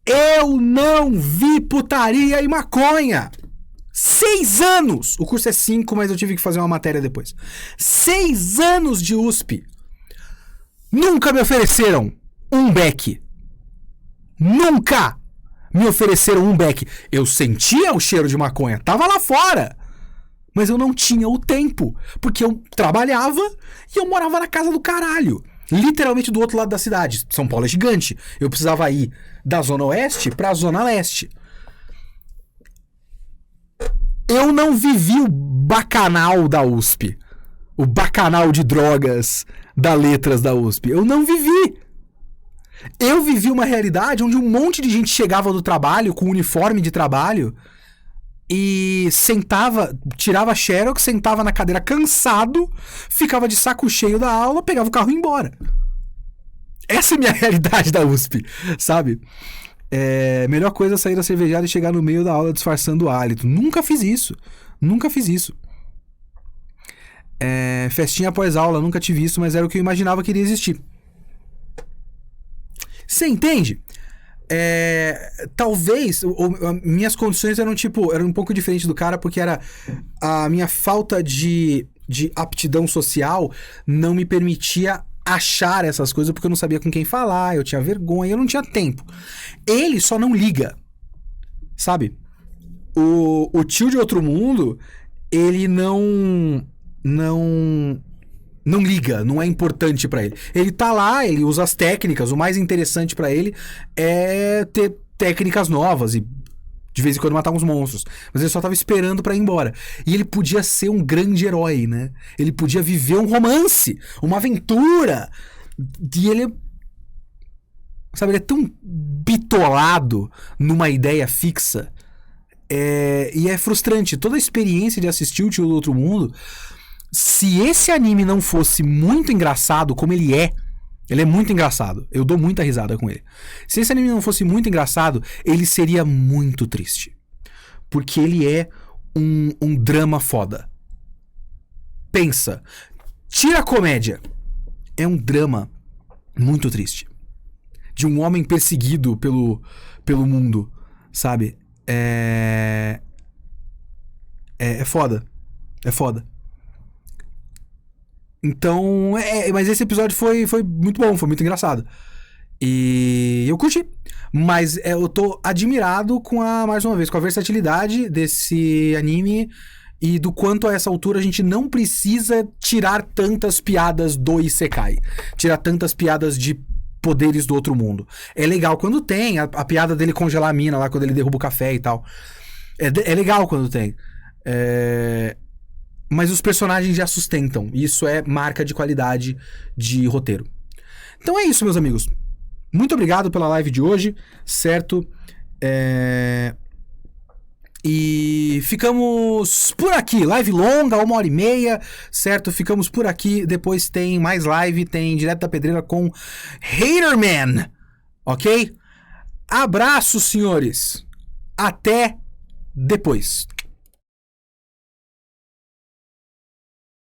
Eu não vi putaria e maconha. 6 anos! O curso é 5, mas eu tive que fazer uma matéria depois. 6 anos de USP. Nunca me ofereceram um beck. Nunca me ofereceram um beck. Eu sentia o cheiro de maconha. Tava lá fora. Mas eu não tinha o tempo, porque eu trabalhava e eu morava na casa do caralho. Literalmente do outro lado da cidade. São Paulo é gigante. Eu precisava ir da Zona Oeste pra Zona Leste. Eu não vivi o bacanal da USP. O bacanal de drogas da Letras da USP. Eu não vivi. Eu vivi uma realidade onde um monte de gente chegava do trabalho com uniforme de trabalho e sentava, tirava xerox, sentava na cadeira cansado, ficava de saco cheio da aula, pegava o carro e ia embora. Essa é a minha realidade da USP, sabe? Melhor coisa é sair da cervejada e chegar no meio da aula disfarçando o hálito. Nunca fiz isso. Festinha após aula, nunca tive isso, mas era o que eu imaginava que iria existir. Você entende? Talvez minhas condições eram um pouco diferentes do cara, porque era a minha falta de aptidão social não me permitia achar essas coisas, porque eu não sabia com quem falar, eu tinha vergonha, eu não tinha tempo. Ele só não liga, sabe? O tio de outro mundo, ele não liga, não é importante pra ele. Ele tá lá, ele usa as técnicas, o mais interessante pra ele é ter técnicas novas e de vez em quando matar uns monstros. Mas ele só tava esperando pra ir embora. E ele podia ser um grande herói, né? Ele podia viver um romance, uma aventura. E ele... Sabe, ele é tão bitolado numa ideia fixa. E é frustrante. Toda a experiência de assistir o Tio do Outro Mundo... Se esse anime não fosse muito engraçado, como ele é muito engraçado. Eu dou muita risada com ele. Se esse anime não fosse muito engraçado, ele seria muito triste. Porque ele é um drama foda. Pensa. Tira a comédia. É um drama muito triste. De um homem perseguido pelo mundo, sabe? É foda. É foda. Então, mas esse episódio foi muito bom, foi muito engraçado. E eu curti. Mas eu tô admirado mais uma vez, com a versatilidade desse anime e do quanto a essa altura a gente não precisa tirar tantas piadas do Isekai. Tirar tantas piadas de poderes do outro mundo. É legal quando tem a piada dele congelar a mina lá, quando ele derruba o café e tal. É legal quando tem. Mas os personagens já sustentam. Isso é marca de qualidade de roteiro. Então é isso, meus amigos. Muito obrigado pela live de hoje, certo? E ficamos por aqui. Live longa, 1h30, certo? Ficamos por aqui. Depois tem mais live, tem Direto da Pedreira com Haterman. Ok? Abraços, senhores. Até depois.